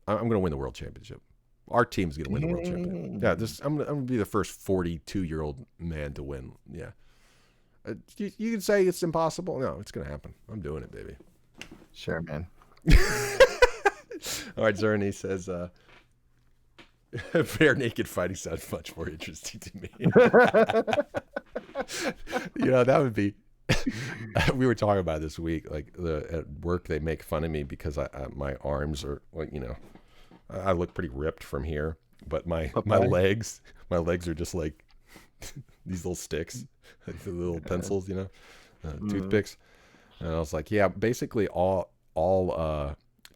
I'm gonna win the world championship. Our team's gonna win the world championship. Yeah. I'm gonna be the first 42-year-old man to win. Yeah. You can say it's impossible. No, it's gonna happen. I'm doing it, baby. Sure, man. All right, Zerny says, bare naked fighting sounds much more interesting to me. That would be, we were talking about it this week, like at work, they make fun of me because my arms are like, I look pretty ripped from here, but my legs are just like these little sticks, like the little pencils, toothpicks. And I was like, yeah, basically all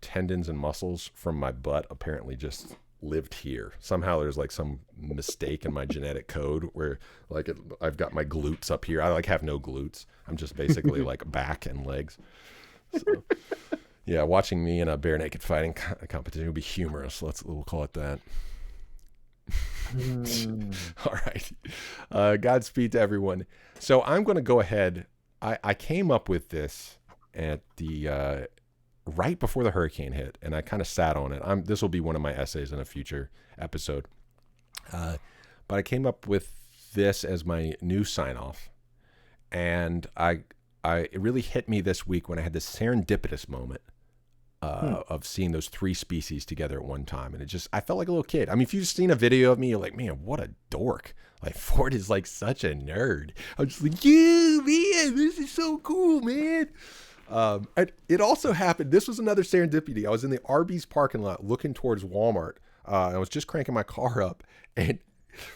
tendons and muscles from my butt apparently just lived here. Somehow there's like some mistake in my genetic code where like I've got my glutes up here. I like have no glutes. I'm just basically like back and legs. So, yeah, watching me in a bare naked fighting competition would be humorous. We'll call it that. All right. Godspeed to everyone. So I'm going to go ahead. I came up with this at the right before the hurricane hit, and I kind of sat on it. This will be one of my essays in a future episode. But I came up with this as my new sign-off, And it really hit me this week when I had this serendipitous moment of seeing those three species together at one time. And I felt like a little kid. I mean, if you've seen a video of me, you're like, man, what a dork. Like, Ford is like such a nerd. I'm just like, yeah, man, this is so cool, man. It also happened. This was another serendipity. I was in the Arby's parking lot looking towards Walmart. I was just cranking my car up, and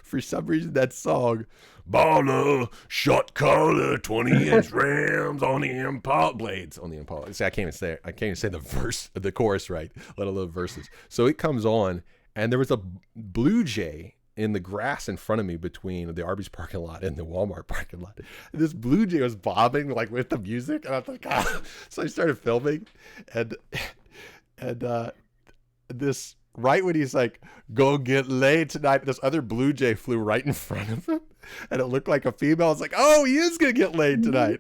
for some reason that song, baller, shot caller, 20-inch Rams on the Impala blades on the Impala. See, I can't even say the chorus right, let alone verses. So it comes on, and there was a blue jay in the grass in front of me between the Arby's parking lot and the Walmart parking lot. And this blue jay was bobbing like with the music, and I was like, ah. So I started filming, and this. Right when he's like, go get laid tonight, this other blue jay flew right in front of him, and it looked like a female. I was like, oh, he is going to get laid tonight.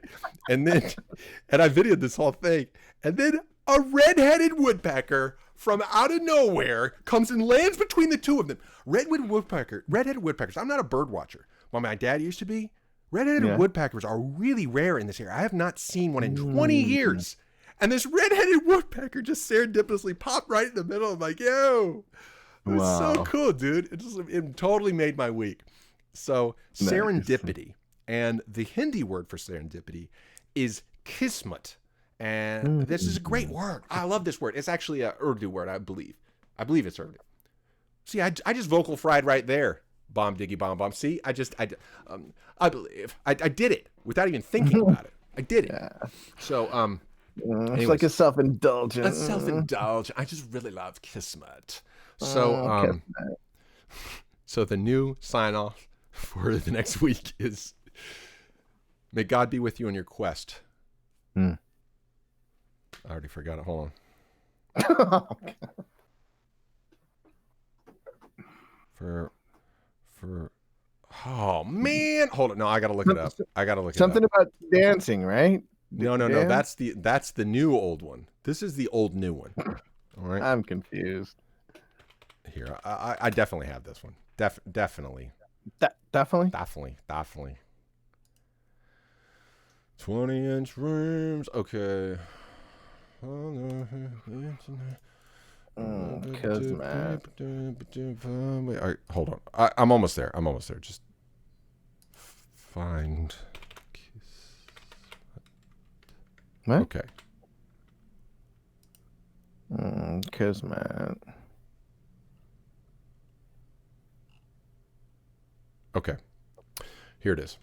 And I videoed this whole thing. And then a red-headed woodpecker from out of nowhere comes and lands between the two of them. Red-headed woodpeckers. I'm not a bird watcher. Well, my dad used to be. Red-headed woodpeckers are really rare in this area. I have not seen one in 20 years. And this red-headed woodpecker just serendipitously popped right in the middle. I'm like, yo, it was so cool, dude. It totally made my week. So serendipity, and the Hindi word for serendipity is kismet. And this is a great word. I love this word. It's actually a Urdu word, I believe. I believe it's Urdu. See, I just vocal fried right there. Bomb diggy bomb bomb. See, I believe. I did it without even thinking about it. I did it. Yeah. So, it's like a self-indulgent. I just really love kismet. So, so the new sign-off for the next week is, may God be with you on your quest. I already forgot it. Hold on. Oh man, hold on. No, I gotta look it up. Something about dancing, right? No. That's the new old one. This is the old new one. All right. I'm confused. Here, I definitely have this one. Definitely. Definitely. 20-inch rims. Okay. Kismet. All right, hold on. I'm almost there. Just find. What? Okay. Kismet. Okay. Here it is.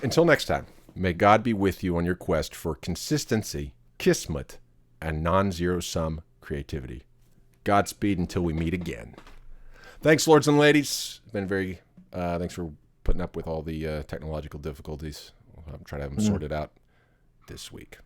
Until next time, may God be with you on your quest for consistency, kismet, and non-zero sum creativity. Godspeed until we meet again. Thanks, lords and ladies. It's been very. Thanks for putting up with all the technological difficulties. I'm trying to have them sorted out this week.